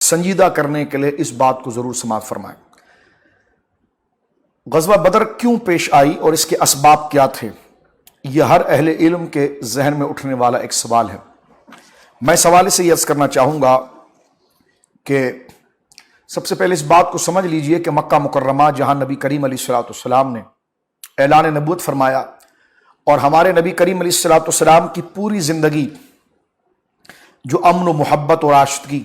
سنجیدہ کرنے کے لیے اس بات کو ضرور سماعت فرمائیں۔ غزوہ بدر کیوں پیش آئی اور اس کے اسباب کیا تھے؟ یہ ہر اہل علم کے ذہن میں اٹھنے والا ایک سوال ہے۔ میں سوال سے یہ عرض کرنا چاہوں گا کہ سب سے پہلے اس بات کو سمجھ لیجئے کہ مکہ مکرمہ جہاں نبی کریم علیہ السلام نے اعلان نبوت فرمایا اور ہمارے نبی کریم علیہ السلام کی پوری زندگی جو امن و محبت اور آشتگی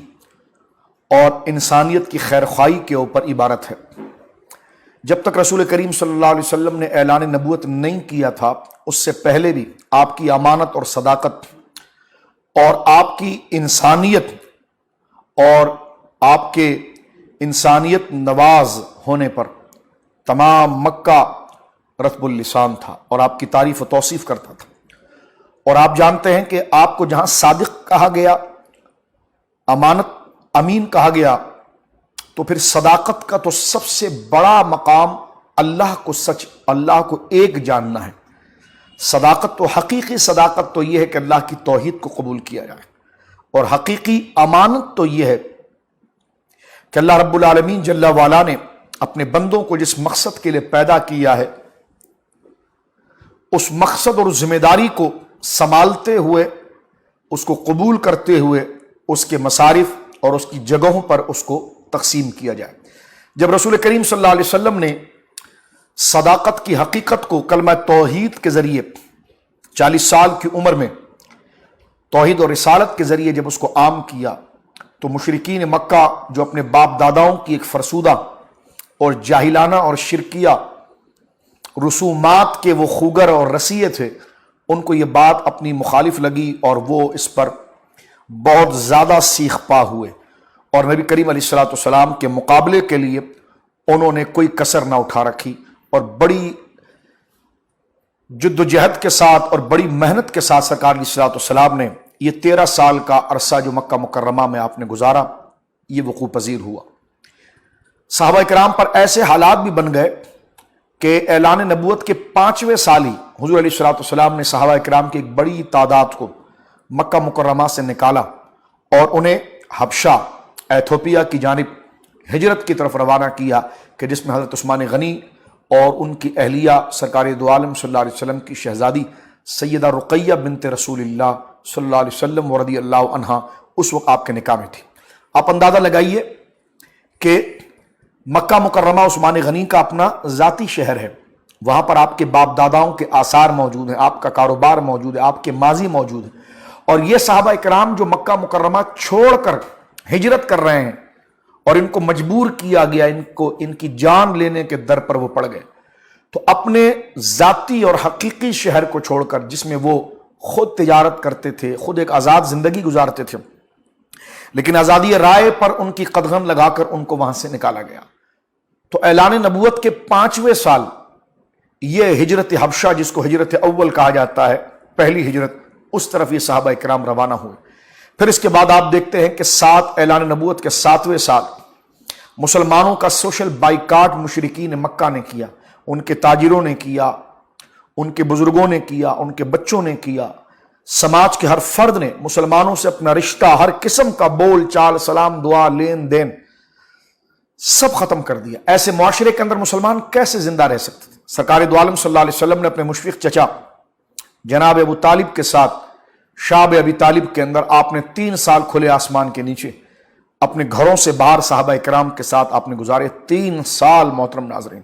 اور انسانیت کی خیرخواہی کے اوپر عبارت ہے، جب تک رسول کریم صلی اللہ علیہ وسلم نے اعلان نبوت نہیں کیا تھا اس سے پہلے بھی آپ کی امانت اور صداقت اور آپ کی انسانیت اور آپ کے انسانیت نواز ہونے پر تمام مکہ رطب اللسان تھا اور آپ کی تعریف و توصیف کرتا تھا۔ اور آپ جانتے ہیں کہ آپ کو جہاں صادق کہا گیا، امانت امین کہا گیا، تو پھر صداقت کا تو سب سے بڑا مقام اللہ کو اللہ کو ایک جاننا ہے۔ صداقت تو حقیقی صداقت تو یہ ہے کہ اللہ کی توحید کو قبول کیا جائے، اور حقیقی امانت تو یہ ہے کہ اللہ رب العالمین جل وعلا نے اپنے بندوں کو جس مقصد کے لیے پیدا کیا ہے اس مقصد اور ذمہ داری کو سنبھالتے ہوئے، اس کو قبول کرتے ہوئے اس کے مصارف اور اس کی جگہوں پر اس کو تقسیم کیا جائے۔ جب رسول کریم صلی اللہ علیہ وسلم نے صداقت کی حقیقت کو کلمہ توحید کے ذریعے 40 سال کی عمر میں توحید اور رسالت کے ذریعے جب اس کو عام کیا، تو مشرکین مکہ جو اپنے باپ داداؤں کی ایک فرسودہ اور جاہلانہ اور شرکیہ رسومات کے وہ خوگر اور رسیے تھے، ان کو یہ بات اپنی مخالف لگی اور وہ اس پر بہت زیادہ سیخ پا ہوئے، اور نبی کریم علیہ السلام کے مقابلے کے لیے انہوں نے کوئی کسر نہ اٹھا رکھی اور بڑی جد و جہد کے ساتھ اور بڑی محنت کے ساتھ سرکار علیہ السلام نے یہ 13 سال کا عرصہ جو مکہ مکرمہ میں آپ نے گزارا یہ وقوع پذیر ہوا۔ صحابہ کرام پر ایسے حالات بھی بن گئے کہ اعلان نبوت کے 5ویں سال ہی حضور علیہ السلام نے صحابہ کرام کی ایک بڑی تعداد کو مکہ مکرمہ سے نکالا اور انہیں حبشہ ایتھوپیا کی جانب ہجرت کی طرف روانہ کیا، کہ جس میں حضرت عثمان غنی اور ان کی اہلیہ سرکار دو عالم صلی اللہ علیہ وسلم کی شہزادی سیدہ رقیہ بنت رسول اللہ صلی اللہ علیہ وسلم ورضی اللہ عنہا اس وقت آپ کے نکاح میں تھی۔ آپ اندازہ لگائیے کہ مکہ مکرمہ عثمان غنی کا اپنا ذاتی شہر ہے، وہاں پر آپ کے باپ داداؤں کے آثار موجود ہیں، آپ کا کاروبار موجود ہے، آپ کے ماضی موجود ہے، اور یہ صحابہ کرام جو مکہ مکرمہ چھوڑ کر ہجرت کر رہے ہیں اور ان کو مجبور کیا گیا، ان کی جان لینے کے در پر وہ پڑ گئے، تو اپنے ذاتی اور حقیقی شہر کو چھوڑ کر جس میں وہ خود تجارت کرتے تھے، خود ایک آزاد زندگی گزارتے تھے، لیکن آزادی رائے پر ان کی قدغن لگا کر ان کو وہاں سے نکالا گیا۔ تو اعلان نبوت کے 5ویں سال یہ ہجرت حبشہ، جس کو ہجرت اول کہا جاتا ہے، پہلی ہجرت، اس طرف یہ صحابہ کرام روانہ ہوئے۔ پھر اس کے بعد آپ دیکھتے ہیں کہ اعلان نبوت کے 7ویں سال مسلمانوں کا سوشل بائیکاٹ مشرکین مکہ نے کیا، ان کے تاجروں نے کیا، ان کے بزرگوں نے کیا، ان کے بچوں نے کیا، سماج کے ہر فرد نے مسلمانوں سے اپنا رشتہ، ہر قسم کا بول چال، سلام دعا، لین دین سب ختم کر دیا۔ ایسے معاشرے کے اندر مسلمان کیسے زندہ رہ سکتے تھے؟ سرکار دو عالم صلی اللہ علیہ وسلم نے اپنے مشفق چچا جناب ابو طالب کے ساتھ شاب ابی طالب کے اندر آپ نے 3 سال کھلے آسمان کے نیچے اپنے گھروں سے باہر صحابہ کرام کے ساتھ آپ نے گزارے 3 سال محترم ناظرین،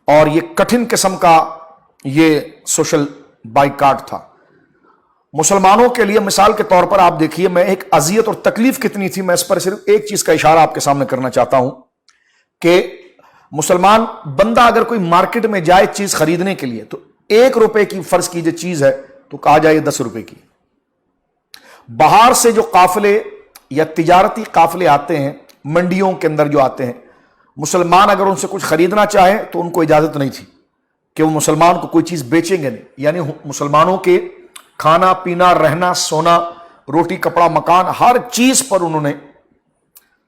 اور یہ کٹھن قسم کا یہ سوشل بائیکاٹ تھا مسلمانوں کے لیے۔ مثال کے طور پر آپ دیکھیے میں ایک اذیت اور تکلیف کتنی تھی، میں اس پر صرف ایک چیز کا اشارہ آپ کے سامنے کرنا چاہتا ہوں کہ مسلمان بندہ اگر کوئی مارکیٹ میں جائے چیز خریدنے کے لیے تو 1 روپے کی فرض کیجئے چیز ہے تو کہا جائے 10 روپے کی۔ باہر سے جو قافلے یا تجارتی قافلے آتے ہیں منڈیوں کے اندر جو آتے ہیں، مسلمان اگر ان سے کچھ خریدنا چاہیں تو ان کو اجازت نہیں تھی کہ وہ مسلمان کو کوئی چیز بیچیں گے نہیں، یعنی مسلمانوں کے کھانا پینا، رہنا سونا، روٹی کپڑا مکان، ہر چیز پر انہوں نے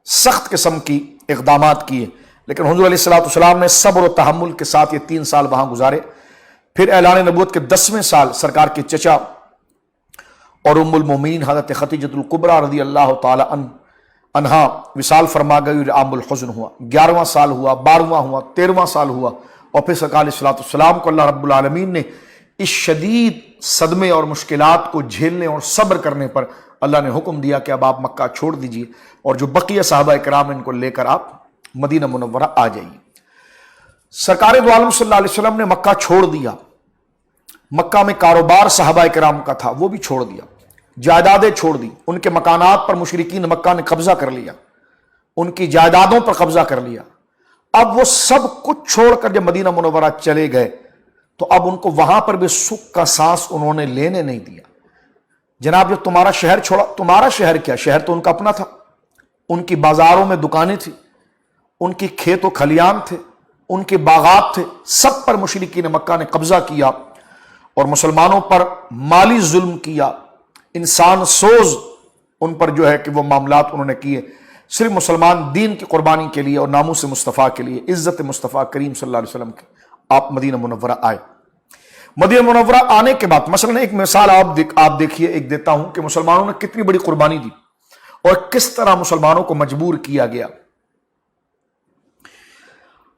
سخت قسم کی اقدامات کیے، لیکن حضور علیہ السلام نے صبر و تحمل کے ساتھ یہ 3 سال وہاں گزارے۔ پھر اعلان نبوت کے 10ویں سال سرکار کے چچا اور ام المومنین حضرت خدیجہ الکبریٰ رضی اللہ تعالی عنہ انہا وصال فرما گئی اور عام الحزن ہوا، 11واں سال ہوا، 12واں ہوا، 13واں سال ہوا، اور پھر سرکار علیہ الصلوۃ والسلام کو اللہ رب العالمین نے اس شدید صدمے اور مشکلات کو جھیلنے اور صبر کرنے پر اللہ نے حکم دیا کہ اب آپ مکہ چھوڑ دیجئے اور جو بقیہ صحابہ کرام ان کو لے کر آپ مدینہ منورہ آ جائیے۔ سرکار دو عالم صلی اللہ علیہ وسلم نے مکہ چھوڑ دیا۔ مکہ میں کاروبار صحابہ کرام کا تھا وہ بھی چھوڑ دیا، جائیدادیں چھوڑ دی، ان کے مکانات پر مشرکین مکہ نے قبضہ کر لیا، ان کی جائیدادوں پر قبضہ کر لیا۔ اب وہ سب کچھ چھوڑ کر جب مدینہ منورہ چلے گئے تو اب ان کو وہاں پر بھی سکھ کا سانس انہوں نے لینے نہیں دیا۔ جناب جو تمہارا شہر چھوڑا، تمہارا شہر کیا، شہر تو ان کا اپنا تھا، ان کی بازاروں میں دکانیں تھیں، ان کی کھیت و کھلیان تھے، ان کے باغات تھے، سب پر مشرکین مکہ نے قبضہ کیا اور مسلمانوں پر مالی ظلم کیا، انسان سوز ان پر جو ہے کہ وہ معاملات انہوں نے کیے، صرف مسلمان دین کی قربانی کے لیے اور ناموس مصطفیٰ کے لیے، عزت مصطفیٰ کریم صلی اللہ علیہ وسلم کے آپ مدینہ منورہ آئے۔ مدینہ منورہ آنے کے بعد مثلا ایک مثال آپ دیکھیے، ایک دیتا ہوں کہ مسلمانوں نے کتنی بڑی قربانی دی اور کس طرح مسلمانوں کو مجبور کیا گیا۔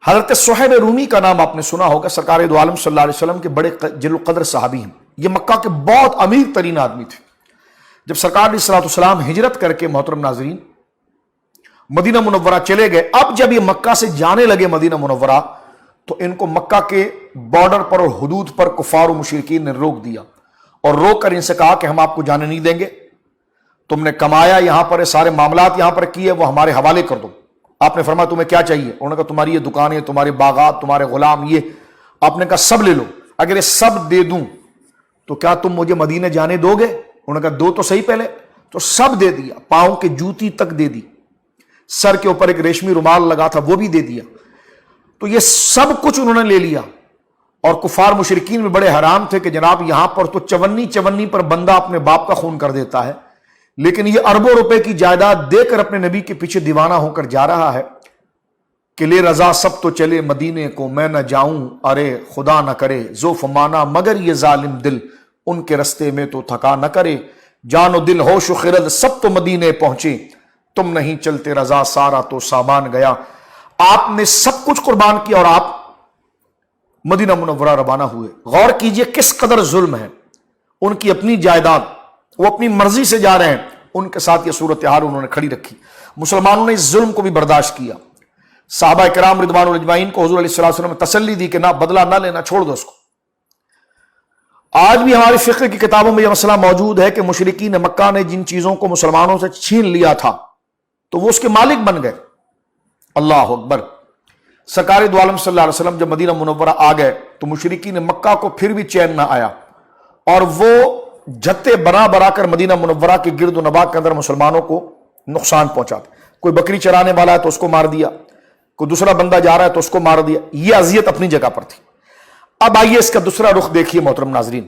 حضرت صہیب رومی کا نام آپ نے سنا ہوگا، سرکار دو عالم صلی اللہ علیہ وسلم کے بڑے جلیل القدر صحابی ہیں، یہ مکہ کے بہت امیر ترین آدمی تھے۔ جب سرکار علیہ السلام ہجرت کر کے محترم ناظرین مدینہ منورہ چلے گئے، اب جب یہ مکہ سے جانے لگے مدینہ منورہ تو ان کو مکہ کے بارڈر پر اور حدود پر کفار و مشرکین نے روک دیا اور روک کر ان سے کہا کہ ہم آپ کو جانے نہیں دیں گے، تم نے کمایا یہاں پر، سارے معاملات یہاں پر کیے، وہ ہمارے حوالے کر دو۔ آپ نے فرمایا تمہیں کیا چاہیے؟ انہوں نے کہا تمہاری یہ دکانیں، تمہارے باغات، تمہارے غلام، یہ آپ نے کہا سب لے لو، اگر یہ سب دے دوں تو کیا تم مجھے مدینے جانے دو گے؟ انہوں نے کہا دو تو صحیح پہلے، تو سب دے دیا، پاؤں کی جوتی تک دے دی، سر کے اوپر ایک ریشمی رومال لگا تھا وہ بھی دے دیا، تو یہ سب کچھ انہوں نے لے لیا۔ اور کفار مشرکین میں بڑے حیران تھے کہ جناب یہاں پر تو چونی پر بندہ اپنے باپ کا خون کر دیتا ہے، لیکن یہ اربوں روپے کی جائیداد دے کر اپنے نبی کے پیچھے دیوانہ ہو کر جا رہا ہے کہ لے رضا سب تو چلے مدینے کو، میں نہ جاؤں ارے خدا نہ کرے، ذوف مانا مگر یہ ظالم دل، ان کے رستے میں تو تھکا نہ کرے، جان و دل ہوش و خرد سب تو مدینے پہنچے، تم نہیں چلتے رضا سارا تو سامان گیا۔ آپ نے سب کچھ قربان کیا اور آپ مدینہ منورہ روانہ ہوئے۔ غور کیجئے کس قدر ظلم ہے، ان کی اپنی جائیداد، وہ اپنی مرضی سے جا رہے ہیں، ان کے ساتھ یہ صورتحال انہوں نے کھڑی رکھی۔ مسلمانوں نے اس ظلم کو بھی برداشت کیا۔ صحابہ کرام رضوان اجمعین کو حضور علیہ الصلوۃ والسلام نے تسلی دی کہ نہ بدلہ نہ لینا، چھوڑ دو اس کو۔ آج بھی ہماری فقہ کی کتابوں میں یہ مسئلہ موجود ہے کہ مشرکین مکہ نے جن چیزوں کو مسلمانوں سے چھین لیا تھا تو وہ اس کے مالک بن گئے۔ اللہ اکبر۔ سرکار دو عالم صلی اللہ علیہ وسلم جب مدینہ منورہ آ گئے تو مشرکین مکہ کو پھر بھی چین نہ آیا اور وہ جھتے بنا کر مدینہ منورہ کے گرد و نواح کے اندر مسلمانوں کو نقصان پہنچاتے۔ کوئی بکری چرانے والا ہے تو اس کو مار دیا، کوئی دوسرا بندہ جا رہا ہے تو اس کو مار دیا۔ یہ اذیت اپنی جگہ پر تھی۔ اب آئیے اس کا دوسرا رخ دیکھیے محترم ناظرین۔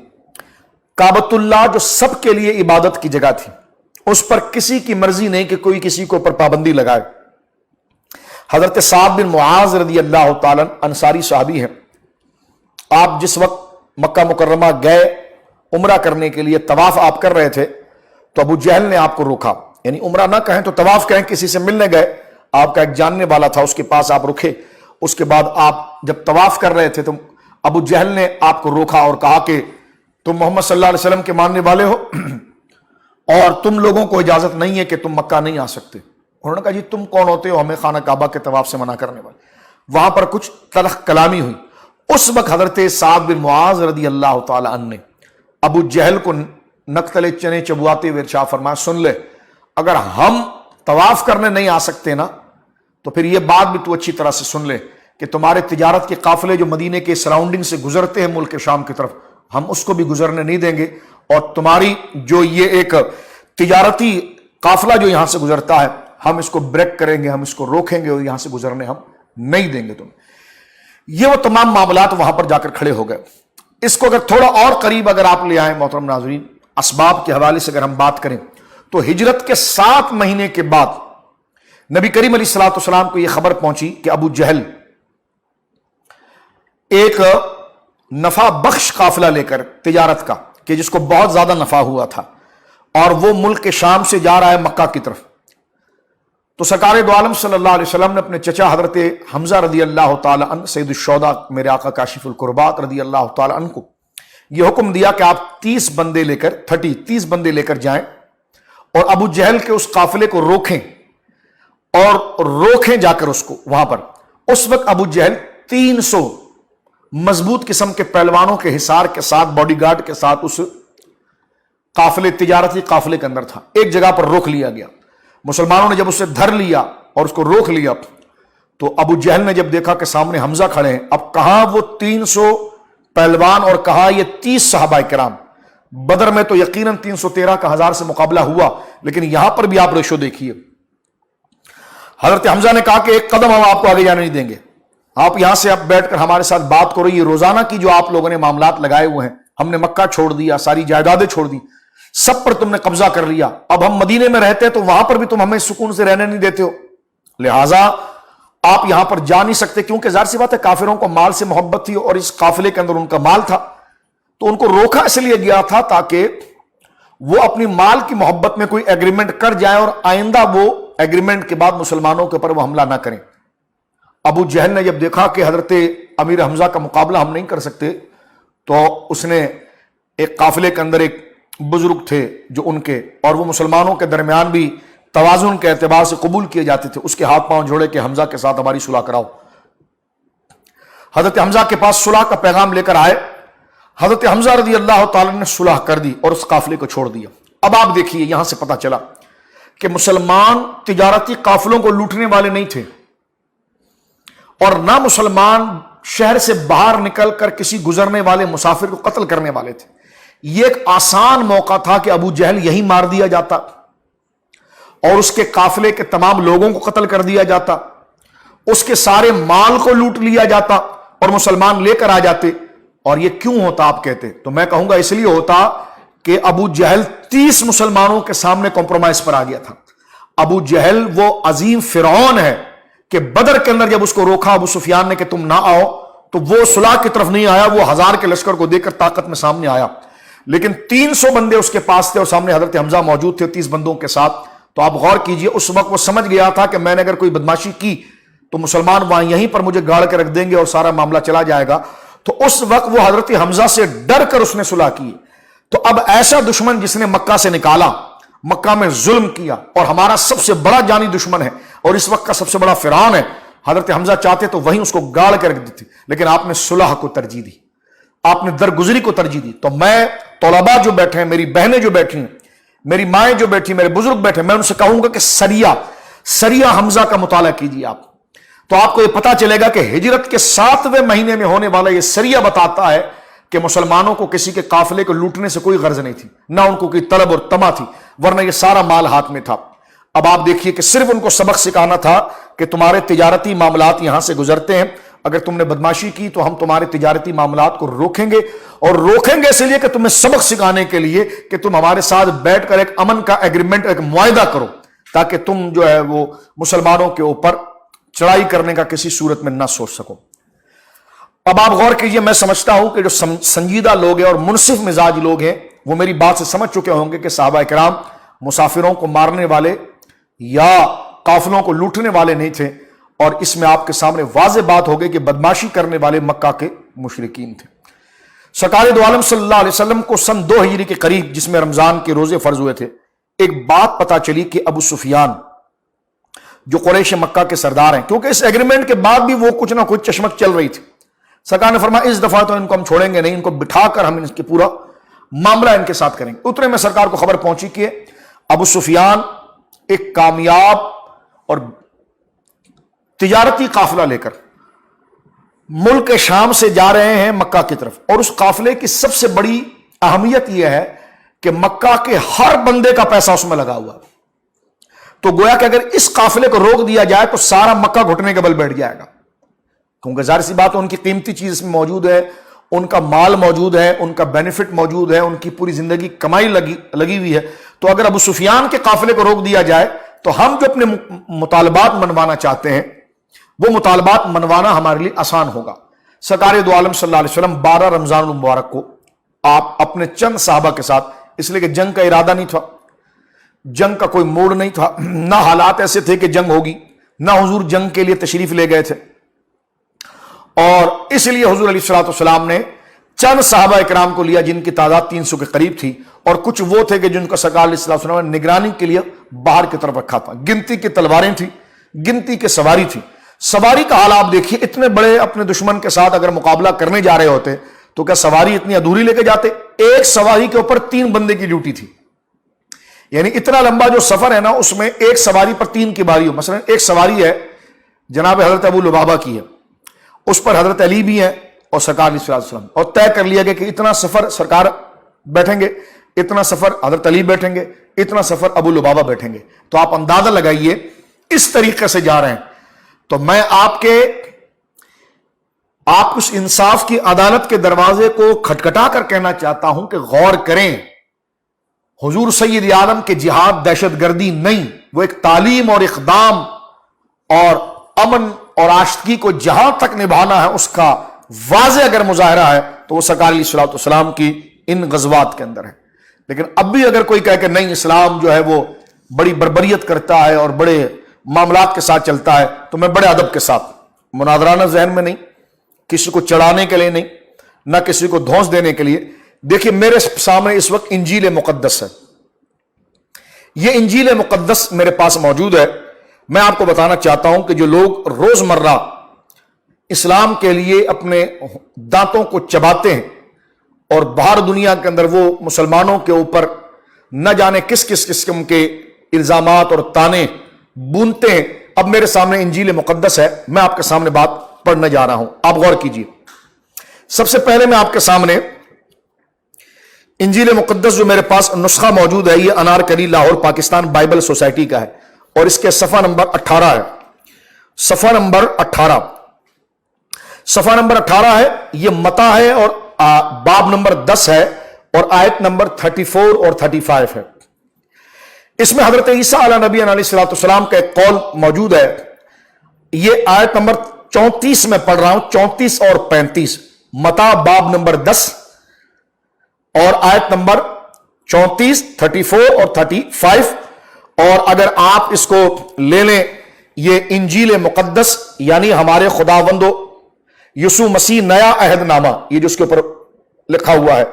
کعبۃ اللہ جو سب کے لیے عبادت کی جگہ تھی، اس پر کسی کی مرضی نہیں کہ کوئی کسی کو اوپر پابندی لگائے۔ حضرت سعد بن معاذ رضی اللہ تعالیٰ انصاری صحابی ہیں، آپ جس وقت مکہ مکرمہ گئے عمرہ کرنے کے لیے، طواف آپ کر رہے تھے تو ابو جہل نے آپ کو روکا، یعنی عمرہ نہ کہیں تو طواف کہیں، کسی سے ملنے گئے، آپ کا ایک جاننے والا تھا، اس کے پاس آپ رکے، اس کے بعد آپ جب طواف کر رہے تھے تو ابو جہل نے آپ کو روکا اور کہا کہ تم محمد صلی اللہ علیہ وسلم کے ماننے والے ہو اور تم لوگوں کو اجازت نہیں ہے کہ تم مکہ نہیں آ سکتے۔ انہوں نے کہا جی تم کون ہوتے ہو ہمیں خانہ کعبہ کے طواف سے منع کرنے والے؟ وہاں پر کچھ تلخ کلامی ہوئی۔ اس وقت حضرت سعد بن معاذ رضی اللہ تعالی عنہ نے ابو جہل کو نقتلے چنے چبواتے ہوئے ارشاد فرمایا سن لے، اگر ہم طواف کرنے نہیں آ سکتے نا تو پھر یہ بات بھی تو اچھی طرح سے سن لے کہ تمہارے تجارت کے قافلے جو مدینے کے سراؤنڈنگ سے گزرتے ہیں ملک شام کی طرف، ہم اس کو بھی گزرنے نہیں دیں گے، اور تمہاری جو یہ ایک تجارتی قافلہ جو یہاں سے گزرتا ہے ہم اس کو بریک کریں گے، ہم اس کو روکیں گے اور یہاں سے گزرنے ہم نہیں دیں گے تمہیں۔ یہ وہ تمام معاملات وہاں پر جا کر کھڑے ہو گئے۔ اس کو اگر تھوڑا اور قریب اگر آپ لے آئیں محترم ناظرین، اسباب کے حوالے سے اگر ہم بات کریں تو ہجرت کے 7 مہینے کے بعد نبی کریم علیہ الصلوۃ والسلام کو یہ خبر پہنچی کہ ابو جہل ایک نفع بخش قافلہ لے کر تجارت کا، کہ جس کو بہت زیادہ نفع ہوا تھا، اور وہ ملک شام سے جا رہا ہے مکہ کی طرف۔ تو سرکار دو عالم صلی اللہ علیہ وسلم نے اپنے چچا حضرت حمزہ رضی اللہ تعالی عنہ سید الشہداء میرے آقا کاشف الکربات رضی اللہ تعالی عنہ کو یہ حکم دیا کہ آپ 30 بندے لے کر جائیں اور ابو جہل کے اس قافلے کو روکیں جا کر اس کو وہاں پر. اس وقت ابو جہل 300 مضبوط قسم کے پہلوانوں کے حصار کے ساتھ باڈی گارڈ کے ساتھ اس تجارتی قافلے کے اندر تھا. ایک جگہ پر روک لیا گیا. مسلمانوں نے جب اسے دھر لیا اور اس کو روک لیا تو ابو جہل نے جب دیکھا کہ سامنے حمزہ کھڑے ہیں, اب کہاں وہ 300 پہلوان اور کہاں یہ 30 صحابہ کرام. بدر میں تو یقیناً 313 کا 1000 سے مقابلہ ہوا, لیکن یہاں پر بھی آپ ریشو دیکھیے. حضرت حمزہ نے کہا کہ ایک قدم ہم آپ کو آگے جانے نہیں دیں گے, آپ یہاں سے اب بیٹھ کر ہمارے ساتھ بات کرو. یہ روزانہ کی جو آپ لوگوں نے معاملات لگائے ہوئے ہیں, ہم نے مکہ چھوڑ دیا, ساری جائیدادیں چھوڑ دی, سب پر تم نے قبضہ کر لیا. اب ہم مدینے میں رہتے تو وہاں پر بھی تم ہمیں سکون سے رہنے نہیں دیتے ہو, لہٰذا آپ یہاں پر جا نہیں سکتے. کیونکہ ظاہر سی بات ہے کافروں کو مال سے محبت تھی اور اس قافلے کے اندر ان کا مال تھا, تو ان کو روکا اس لیے گیا تھا تاکہ وہ اپنی مال کی محبت میں کوئی ایگریمنٹ کر جائیں اور آئندہ وہ ایگریمنٹ کے بعد مسلمانوں کے اوپر وہ حملہ نہ کریں. ابو جہل نے جب دیکھا کہ حضرت امیر حمزہ کا مقابلہ ہم نہیں کر سکتے, تو اس نے ایک قافلے کے اندر ایک بزرگ تھے جو ان کے, اور وہ مسلمانوں کے درمیان بھی توازن کے اعتبار سے قبول کیے جاتے تھے, اس کے ہاتھ پاؤں جوڑے کہ حمزہ کے ساتھ ہماری صلح کراؤ. حضرت حمزہ کے پاس صلح کا پیغام لے کر آئے. حضرت حمزہ رضی اللہ تعالی نے صلح کر دی اور اس قافلے کو چھوڑ دیا. اب آپ دیکھیے یہاں سے پتہ چلا کہ مسلمان تجارتی قافلوں کو لوٹنے والے نہیں تھے, اور نہ مسلمان شہر سے باہر نکل کر کسی گزرنے والے مسافر کو قتل کرنے والے تھے. یہ ایک آسان موقع تھا کہ ابو جہل یہی مار دیا جاتا اور اس کے قافلے کے تمام لوگوں کو قتل کر دیا جاتا, اس کے سارے مال کو لوٹ لیا جاتا اور مسلمان لے کر آ جاتے. اور یہ کیوں ہوتا آپ کہتے؟ تو میں کہوں گا اس لیے ہوتا کہ ابو جہل 30 مسلمانوں کے سامنے کمپرومائز پر آ گیا تھا. ابو جہل وہ عظیم فرعون ہے کہ بدر کے اندر جب اس کو روکا ابو سفیان نے کہ تم نہ آؤ, تو وہ صلح کی طرف نہیں آیا, وہ 1000 کے لشکر کو دے کر طاقت میں سامنے آیا. لیکن 300 بندے اس کے پاس تھے اور سامنے حضرت حمزہ موجود تھے 30 بندوں کے ساتھ. تو آپ غور کیجئے, اس وقت وہ سمجھ گیا تھا کہ میں نے اگر کوئی بدماشی کی تو مسلمان وہاں یہیں پر مجھے گاڑ کے رکھ دیں گے اور سارا معاملہ چلا جائے گا. تو اس وقت وہ حضرت حمزہ سے ڈر کر اس نے صلح کی. تو اب ایسا دشمن جس نے مکہ سے نکالا, مکہ میں ظلم کیا اور ہمارا سب سے بڑا جانی دشمن ہے اور اس وقت کا سب سے بڑا فرعون ہے, حضرت حمزہ چاہتے تو وہیں اس کو گاڑ کے رکھ دیتے, لیکن آپ نے صلح کو ترجیح دی, آپ نے درگزری کو ترجیح دی. تو میں طلباء جو بیٹھے ہیں, میری بہنیں جو بیٹھی ہیں, میری مائیں جو بیٹھی, میرے بزرگ بیٹھے, میں ان سے کہوں گا کہ سریہ حمزہ کا مطالعہ کیجیے آپ, تو آپ کو یہ پتا چلے گا کہ ہجرت کے 7ویں مہینے میں ہونے والا یہ سریہ بتاتا ہے کہ مسلمانوں کو کسی کے قافلے کو لوٹنے سے کوئی غرض نہیں تھی, نہ ان کو کوئی طلب اور طمع تھی, ورنہ یہ سارا مال ہاتھ میں تھا. اب آپ دیکھیے کہ صرف ان کو سبق سکھانا تھا کہ تمہارے تجارتی معاملات یہاں سے گزرتے ہیں, اگر تم نے بدماشی کی تو ہم تمہارے تجارتی معاملات کو روکیں گے, اور روکیں گے اس لیے کہ تمہیں سبق سکھانے کے لیے کہ تم ہمارے ساتھ بیٹھ کر ایک امن کا ایگریمنٹ, ایک معاہدہ کرو, تاکہ تم جو ہے وہ مسلمانوں کے اوپر چڑھائی کرنے کا کسی صورت میں نہ سوچ سکو. اب آپ غور کیجئے, میں سمجھتا ہوں کہ جو سنجیدہ لوگ ہیں اور منصف مزاج لوگ ہیں وہ میری بات سے سمجھ چکے ہوں گے کہ صحابہ کرام مسافروں کو مارنے والے یا قافلوں کو لوٹنے والے نہیں تھے, اور اس میں آپ کے سامنے واضح بات ہو گئی کہ بدماشی کرنے والے مکہ کے مشرکین تھے. سرکار دو عالم صلی اللہ علیہ وسلم کو سن 2 ہجری کے قریب, جس میں رمضان کے روزے فرض ہوئے تھے, ایک بات پتا چلی کہ ابو سفیان جو قریش مکہ کے سردار ہیں, کیونکہ اس ایگریمنٹ کے بعد بھی وہ کچھ نہ کچھ چشمک چل رہی تھی, سرکار نے فرمایا اس دفعہ تو ان کو ہم چھوڑیں گے نہیں, ان کو بٹھا کر ہم ان کے پورا معاملہ ان کے ساتھ کریں گے. اتنے میں سرکار کو خبر پہنچی کہ ابو سفیان ایک کامیاب اور تجارتی قافلہ لے کر ملک شام سے جا رہے ہیں مکہ کی طرف, اور اس قافلے کی سب سے بڑی اہمیت یہ ہے کہ مکہ کے ہر بندے کا پیسہ اس میں لگا ہوا. تو گویا کہ اگر اس قافلے کو روک دیا جائے تو سارا مکہ گھٹنے کے بل بیٹھ جائے گا, کیونکہ ظاہر سی بات ہے ان کی قیمتی چیز اس میں موجود ہے, ان کا مال موجود ہے, ان کا بینیفٹ موجود ہے, ان کی پوری زندگی کمائی لگی ہوئی ہے. تو اگر ابو سفیان کے قافلے کو روک دیا جائے تو ہم جو اپنے مطالبات منوانا چاہتے ہیں وہ مطالبات منوانا ہمارے لیے آسان ہوگا. سرکار دو عالم صلی اللہ علیہ وسلم 12 رمضان المبارک کو آپ اپنے چند صحابہ کے ساتھ, اس لیے کہ جنگ کا ارادہ نہیں تھا, جنگ کا کوئی موڑ نہیں تھا، نہ حالات ایسے تھے کہ جنگ ہوگی، نہ حضور جنگ کے لیے تشریف لے گئے تھے، اور اس لیے حضور علیہ الصلوۃ والسلام نے چند صحابہ اکرام کو لیا جن کی تعداد 300 کے قریب تھی، اور کچھ وہ تھے کہ جن کو سرکار علیہ الصلوۃ والسلام نے نگرانی کے لیے باہر کی طرف رکھا تھا۔ گنتی کی تلواریں تھیں، گنتی کے سواری تھی۔ سواری کا حال آپ دیکھیے، اتنے بڑے اپنے دشمن کے ساتھ اگر مقابلہ کرنے جا رہے ہوتے تو کیا سواری اتنی ادھوری لے کے جاتے؟ ایک سواری کے اوپر 3 بندے کی ڈیوٹی تھی، یعنی اتنا لمبا جو سفر ہے نا، اس میں ایک سواری پر 3 کی باری ہو۔ مثلا ایک سواری ہے جناب حضرت ابو لبابہ کی ہے، اس پر حضرت علی بھی ہیں اور سرکار علیہ السلام، اور طے کر لیا گیا کہ اتنا سفر سرکار بیٹھیں گے، اتنا سفر حضرت علی بیٹھیں گے، اتنا سفر ابو لبابہ بیٹھیں گے۔ تو آپ اندازہ لگائیے اس طریقے سے جا رہے ہیں۔ تو میں آپ اس انصاف کی عدالت کے دروازے کو کھٹکھٹا کر کہنا چاہتا ہوں کہ غور کریں، حضور سید عالم کے جہاد دہشت گردی نہیں، وہ ایک تعلیم اور اقدام اور امن اور آشتگی کو جہاں تک نبھانا ہے اس کا واضح اگر مظاہرہ ہے تو وہ سرکار علیہ الصلوۃ والسلام کی ان غزوات کے اندر ہے۔ لیکن اب بھی اگر کوئی کہے کہ نہیں اسلام جو ہے وہ بڑی بربریت کرتا ہے اور بڑے معاملات کے ساتھ چلتا ہے، تو میں بڑے ادب کے ساتھ، مناظرانہ ذہن میں نہیں، کسی کو چڑھانے کے لیے نہیں، نہ کسی کو دھونس دینے کے لیے، دیکھیے میرے سامنے اس وقت انجیل مقدس ہے، یہ انجیل مقدس میرے پاس موجود ہے۔ میں آپ کو بتانا چاہتا ہوں کہ جو لوگ روزمرہ اسلام کے لیے اپنے دانتوں کو چباتے ہیں اور باہر دنیا کے اندر وہ مسلمانوں کے اوپر نہ جانے کس کس قسم کے الزامات اور تانے بونتے ہیں، اب میرے سامنے انجیل مقدس ہے، میں آپ کے سامنے بات پڑھنے جا رہا ہوں، آپ غور کیجیے۔ سب سے پہلے میں آپ کے سامنے انجیل مقدس جو میرے پاس نسخہ موجود ہے، یہ انارکلی لاہور پاکستان بائبل سوسائٹی کا ہے، اور اس کے صفحہ نمبر 18 ہے، صفحہ نمبر 18 ہے، یہ متا ہے اور باب نمبر 10 ہے اور آیت نمبر 34 اور 35 ہے۔ اس میں حضرت عیسیٰ علیہ نبی علیہ الصلوۃ والسلام کا ایک قول موجود ہے، یہ آیت نمبر 34 میں پڑھ رہا ہوں، 34 اور 35، متا باب نمبر 10 اور آیت نمبر 34، 34 اور 35، اور اگر آپ اس کو لے لیں، یہ انجیل مقدس یعنی ہمارے خداوند یسوع مسیح نیا عہد نامہ، یہ جو اس کے اوپر لکھا ہوا ہے،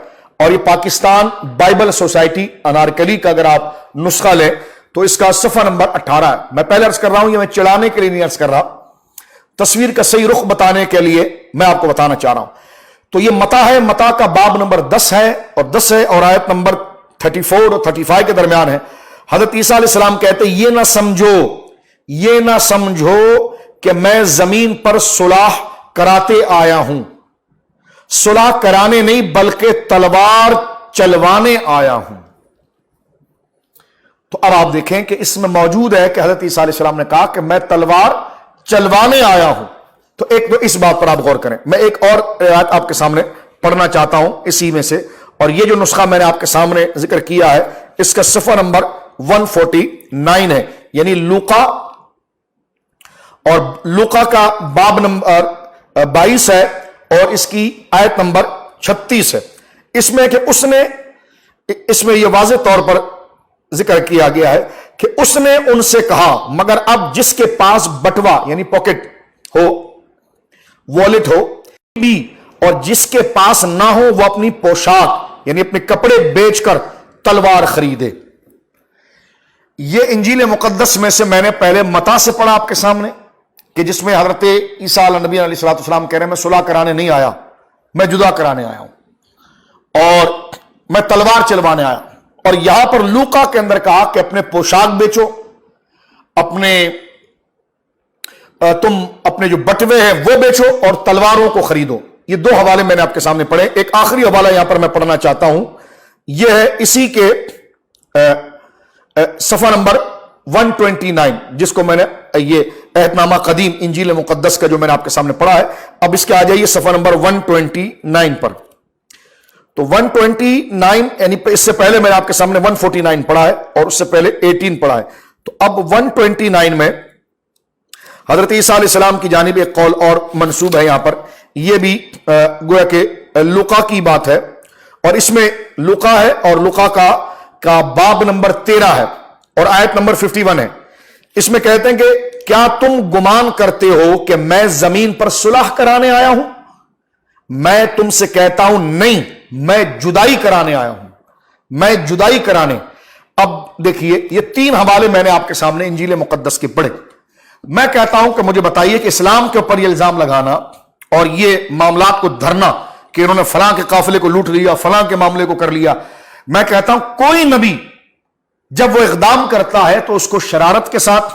اور یہ پاکستان بائبل سوسائٹی انارکلی کا اگر آپ نسخہ لیں تو اس کا صفحہ نمبر 18 ہے۔ میں پہلے عرض کر رہا ہوں، یہ میں چڑھانے کے لیے نہیں عرض کر رہا، تصویر کا صحیح رخ بتانے کے لیے میں آپ کو بتانا چاہ رہا ہوں۔ تو یہ متا ہے، متا کا باب نمبر 10 ہے اور آیت نمبر 34 اور 35 کے درمیان ہے۔ حضرت عیسیٰ علیہ السلام کہتے ہیں، یہ نہ سمجھو کہ میں زمین پر صلح کراتے آیا ہوں، صلح کرانے نہیں بلکہ تلوار چلوانے آیا ہوں۔ تو اب آپ دیکھیں کہ اس میں موجود ہے کہ حضرت عیسیٰ علیہ السلام نے کہا کہ میں تلوار چلوانے آیا ہوں۔ تو ایک تو اس بات پر آپ غور کریں۔ میں ایک اور آیت آپ کے سامنے پڑھنا چاہتا ہوں اسی میں سے، اور یہ جو نسخہ میں نے آپ کے سامنے ذکر کیا ہے اس کا صفحہ نمبر 149 ہے، یعنی لوقا، اور لوقا کا باب نمبر 22 ہے اور اس کی آیت نمبر 36 ہے۔ اس میں کہ اس میں یہ واضح طور پر ذکر کیا گیا ہے کہ اس نے ان سے کہا، مگر اب جس کے پاس بٹوا یعنی پاکٹ ہو، والیٹ ہو بھی، اور جس کے پاس نہ ہو وہ اپنی پوشاک یعنی اپنے کپڑے بیچ کر تلوار خریدے۔ یہ انجیل مقدس میں سے میں نے پہلے متا سے پڑھا آپ کے سامنے کہ جس میں حضرت عیسیٰ علیہ نبی علیہ الصلوۃ والسلام کہہ رہے ہیں میں صلح کرانے نہیں آیا، میں جدا کرانے آیا ہوں اور میں تلوار چلوانے آیا ہوں۔ اور یہاں پر لوقا کے اندر کہا کہ اپنے پوشاک بیچو، تم اپنے جو بٹوے ہیں وہ بیچو اور تلواروں کو خریدو۔ یہ 2 حوالے میں نے آپ کے سامنے پڑھے۔ ایک آخری حوالہ یہاں پر میں پڑھنا چاہتا ہوں، یہ ہے اسی کے صفحہ نمبر 129، جس کو میں نے یہ عہد نامہ قدیم انجیل مقدس کا جو میں نے آپ کے سامنے پڑھا ہے۔ اب اس کے آ جائیے صفحہ نمبر 129 پر۔ تو 129 یعنی اس سے پہلے میں نے آپ کے سامنے 149 پڑھا ہے اور اس سے پہلے 18 پڑھا ہے۔ تو اب 129 میں حضرت عیسیٰ علیہ السلام کی جانب ایک قول اور منسوب ہے یہاں پر، یہ بھی گویا کہ لوقا کی بات ہے، اور اس میں لوقا ہے اور لوقا کا باب نمبر 13 ہے اور آیت نمبر 51 ہے. اس میں کہتے ہیں کہ کیا تم گمان کرتے ہو کہ میں زمین پر صلح کرانے آیا ہوں؟ میں تم سے کہتا ہوں نہیں، میں جدائی کرانے آیا ہوں، میں جدائی کرانے. اب دیکھیے یہ 3 حوالے میں نے آپ کے سامنے انجیل مقدس کے پڑھے. میں کہتا ہوں کہ مجھے بتائیے کہ اسلام کے اوپر یہ الزام لگانا اور یہ معاملات کو دھرنا کہ انہوں نے فلاں کے قافلے کو لوٹ لیا، فلاں کے معاملے کو کر لیا، میں کہتا ہوں کوئی نبی جب وہ اقدام کرتا ہے تو اس کو شرارت کے ساتھ،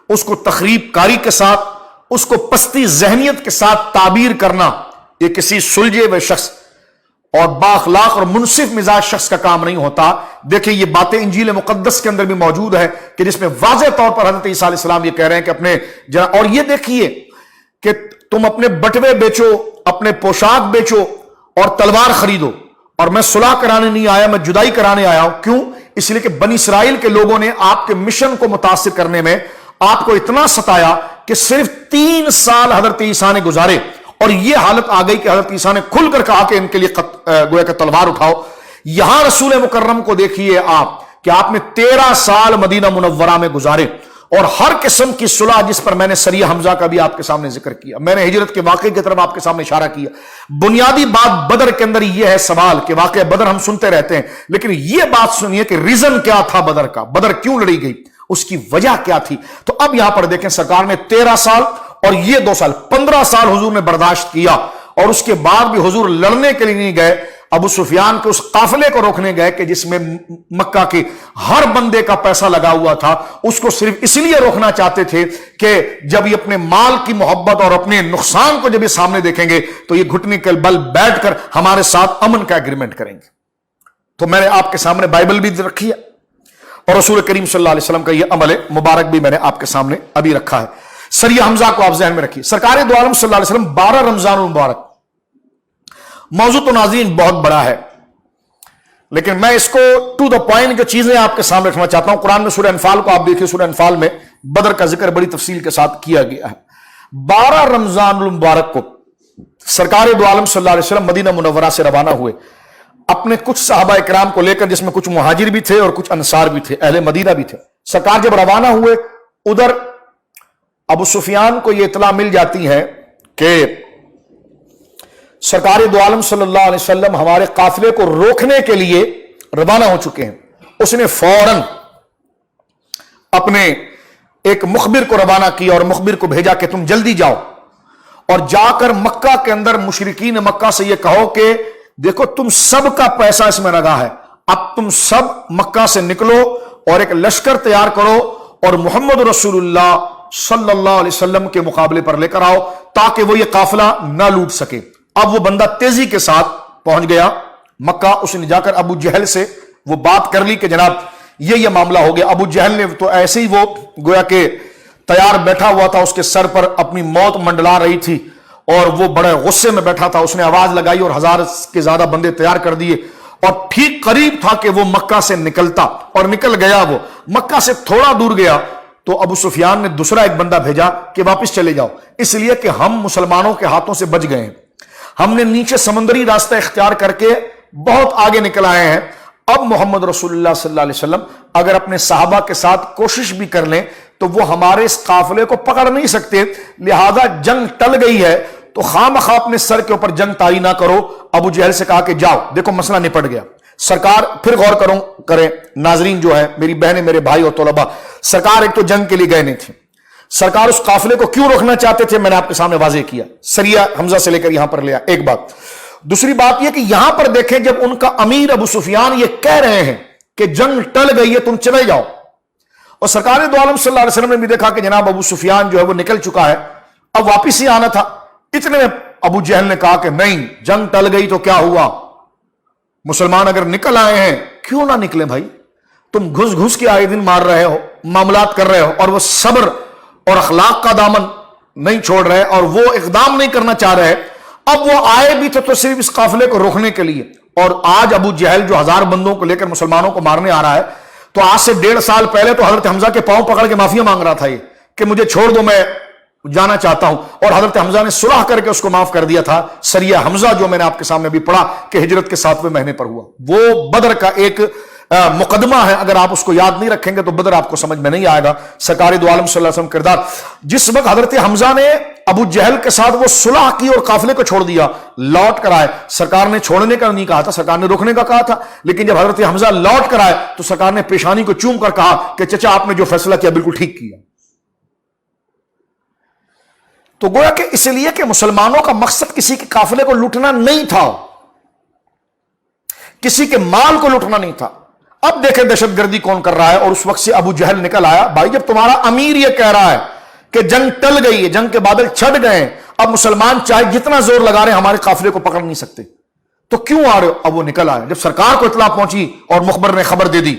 اس کو تخریب کاری کے ساتھ، اس کو پستی ذہنیت کے ساتھ تعبیر کرنا یہ کسی سلجھے ہوئے شخص اور بااخلاق اور منصف مزاج شخص کا کام نہیں ہوتا. دیکھیں یہ باتیں انجیل مقدس کے اندر بھی موجود ہے کہ جس میں واضح طور پر حضرت عیسیٰ علیہ السلام یہ کہہ رہے ہیں کہ اپنے اور یہ دیکھیے کہ تم اپنے بٹوے بیچو، اپنے پوشاک بیچو اور تلوار خریدو، اور میں صلح کرانے نہیں آیا، میں جدائی کرانے آیا ہوں. کیوں؟ اس لیے کہ بنی اسرائیل کے لوگوں نے آپ کے مشن کو متاثر کرنے میں آپ کو اتنا ستایا کہ صرف 3 سال حضرت عیسیٰ نے گزارے اور یہ حالت آ گئی کہ حضرت عیسیٰ نے کھل کر کہا کہ ان کے لیے گویا کہ تلوار اٹھاؤ. یہاں رسول مکرم کو دیکھیے آپ کہ آپ نے 13 سال مدینہ منورہ میں گزارے اور ہر قسم کی صلح جس پر میں نے سریہ حمزہ کا بھی آپ کے سامنے ذکر کیا، میں نے ہجرت کے واقعے کی طرف آپ کے سامنے اشارہ کیا. بنیادی بات بدر کے اندر یہ ہے سوال کہ واقعہ بدر ہم سنتے رہتے ہیں، لیکن یہ بات سنیے کہ ریزن کیا تھا بدر کا، بدر کیوں لڑی گئی، اس کی وجہ کیا تھی. تو اب یہاں پر دیکھیں سرکار نے 13 سال اور یہ 2 سال 15 سال حضور نے برداشت کیا، اور اس کے بعد بھی حضور لڑنے کے لیے نہیں گئے. ابو سفیان کے اس قافلے کو روکنے گئے کہ جس میں مکہ کے ہر بندے کا پیسہ لگا ہوا تھا، اس کو صرف اس لیے روکنا چاہتے تھے کہ جب یہ اپنے مال کی محبت اور اپنے نقصان کو جب یہ سامنے دیکھیں گے تو یہ گھٹنے کے بل بیٹھ کر ہمارے ساتھ امن کا ایگریمنٹ کریں گے. تو میں نے آپ کے سامنے بائبل بھی رکھی ہے اور رسول کریم صلی اللہ علیہ وسلم کا یہ عمل مبارک بھی میں نے آپ کے سامنے ابھی رکھا ہے. سریہ حمزہ کو آپ ذہن میں رکھیے. سرکار دو عالم صلی اللہ علیہ وسلم 12 رمضان المبارک، موضوع تو ناظرین بہت بڑا ہے لیکن میں اس کو ٹو دا پوائنٹ جو چیزیں آپ کے سامنے رکھنا چاہتا ہوں. قرآن میں سورہ انفال کو آپ دیکھیں، سورہ انفال میں بدر کا ذکر بڑی تفصیل کے ساتھ کیا گیا ہے. 12 رمضان المبارک کو سرکار دو عالم صلی اللہ علیہ وسلم مدینہ منورہ سے روانہ ہوئے اپنے کچھ صحابہ اکرام کو لے کر، جس میں کچھ مہاجر بھی تھے اور کچھ انصار بھی تھے، اہل مدینہ بھی تھے. سرکار جب روانہ ہوئے ادھر ابو سفیان کو یہ اطلاع مل جاتی ہے کہ سرکار دو عالم صلی اللہ علیہ وسلم ہمارے قافلے کو روکنے کے لیے روانہ ہو چکے ہیں. اس نے فوراً اپنے ایک مخبر کو روانہ کیا اور مخبر کو بھیجا کہ تم جلدی جاؤ اور جا کر مکہ کے اندر مشرکین مکہ سے یہ کہو کہ دیکھو تم سب کا پیسہ اس میں لگا ہے، اب تم سب مکہ سے نکلو اور ایک لشکر تیار کرو اور محمد رسول اللہ صلی اللہ علیہ وسلم کے مقابلے پر لے کر آؤ تاکہ وہ یہ قافلہ نہ لوٹ سکے. اب وہ بندہ تیزی کے ساتھ پہنچ گیا مکہ. اس نے جا کر ابو جہل سے وہ بات کر لی کہ جناب یہ معاملہ ہو گیا. ابو جہل نے تو ایسے ہی وہ گویا کہ تیار بیٹھا ہوا تھا، اس کے سر پر اپنی موت منڈلا رہی تھی اور وہ بڑے غصے میں بیٹھا تھا. اس نے آواز لگائی اور 1000 کے زیادہ بندے تیار کر دیے اور ٹھیک قریب تھا کہ وہ مکہ سے نکلتا اور نکل گیا. وہ مکہ سے تھوڑا دور گیا تو ابو سفیان نے دوسرا ایک بندہ بھیجا کہ واپس چلے جاؤ، اس لیے کہ ہم مسلمانوں کے ہاتھوں سے بچ گئے ہیں، ہم نے نیچے سمندری راستہ اختیار کر کے بہت آگے نکل آئے ہیں. اب محمد رسول اللہ صلی اللہ علیہ وسلم اگر اپنے صحابہ کے ساتھ کوشش بھی کر لیں تو وہ ہمارے اس قافلے کو پکڑ نہیں سکتے، لہذا جنگ ٹل گئی ہے تو خواہ مخواہ اپنے سر کے اوپر جنگ طاری نہ کرو. ابو جہل سے کہا کہ جاؤ، دیکھو مسئلہ نپٹ گیا. سرکار پھر غور کریں ناظرین جو ہے میری بہنیں میرے بھائی اور طلباء، سرکار ایک تو جنگ کے لیے گئے نہیں تھے، سرکار اس قافلے کو کیوں روکنا چاہتے تھے میں نے آپ کے سامنے واضح کیا، سریہ حمزہ سے لے کر یہاں پر لیا. ایک بات. دوسری بات یہ کہ یہاں پر دیکھیں جب ان کا امیر ابو سفیان یہ کہہ رہے ہیں کہ جنگ ٹل گئی ہے تم چلے جاؤ، اور سرکار دو عالم صلی اللہ علیہ وسلم نے بھی دیکھا کہ جناب ابو سفیان جو ہے وہ نکل چکا ہے، اب واپس ہی آنا تھا. اتنے میں ابو جہل نے کہا کہ نہیں، جنگ ٹل گئی تو کیا ہوا، مسلمان اگر نکل آئے ہیں کیوں نہ نکلے بھائی، تم گھس گھس کے آئے دن مار رہے ہو، معاملات کر رہے ہو، اور وہ صبر اور اخلاق کا دامن نہیں چھوڑ رہے اور وہ اقدام نہیں کرنا چاہ رہے. اب وہ آئے بھی تھے تو صرف اس قافلے کو روکنے کے لیے، اور آج ابو جہل جو 1000 بندوں کو لے کر مسلمانوں کو مارنے آ رہا ہے، تو آج سے 1.5 سال پہلے تو حضرت حمزہ کے پاؤں پکڑ کے معافی مانگ رہا تھا یہ کہ مجھے چھوڑ دو میں جانا چاہتا ہوں، اور حضرت حمزہ نے صلح کر کے اس کو معاف کر دیا تھا. سریہ حمزہ جو میں نے آپ کے سامنے بھی پڑھا کہ ہجرت کے 7ویں مہینے پر ہوا، وہ بدر کا ایک مقدمہ ہے، اگر آپ اس کو یاد نہیں رکھیں گے تو بدر آپ کو سمجھ میں نہیں آئے گا۔ سرکار دو عالم صلی اللہ علیہ وسلم کردار، جس وقت حضرت حمزہ نے ابو جہل کے ساتھ وہ صلح کی اور قافلے کو چھوڑ دیا، لوٹ کر آئے، سرکار نے چھوڑنے کا نہیں کہا تھا، سرکار نے روکنے کا کہا تھا، لیکن جب حضرت حمزہ لوٹ کر آئے تو سرکار نے پیشانی کو چوم کر کہا کہ چچا آپ نے جو فیصلہ کیا بالکل ٹھیک کیا۔ تو گویا کہ اس لیے کہ مسلمانوں کا مقصد کسی کے قافلے کو لوٹنا نہیں تھا، کسی کے مال کو لوٹنا نہیں تھا۔ اب دیکھیں دہشت گردی کون کر رہا ہے، اور اس وقت سے ابو جہل نکل آیا۔ بھائی جب تمہارا امیر یہ کہہ رہا ہے کہ جنگ ٹل گئی ہے، جنگ کے بادل چھٹ گئے، اب مسلمان چاہے جتنا زور لگا رہے ہیں ہمارے قافلے کو پکڑ نہیں سکتے، تو کیوں آ رہے ہو؟ اب وہ نکل آئے۔ جب سرکار کو اطلاع پہنچی اور مخبر نے خبر دے دی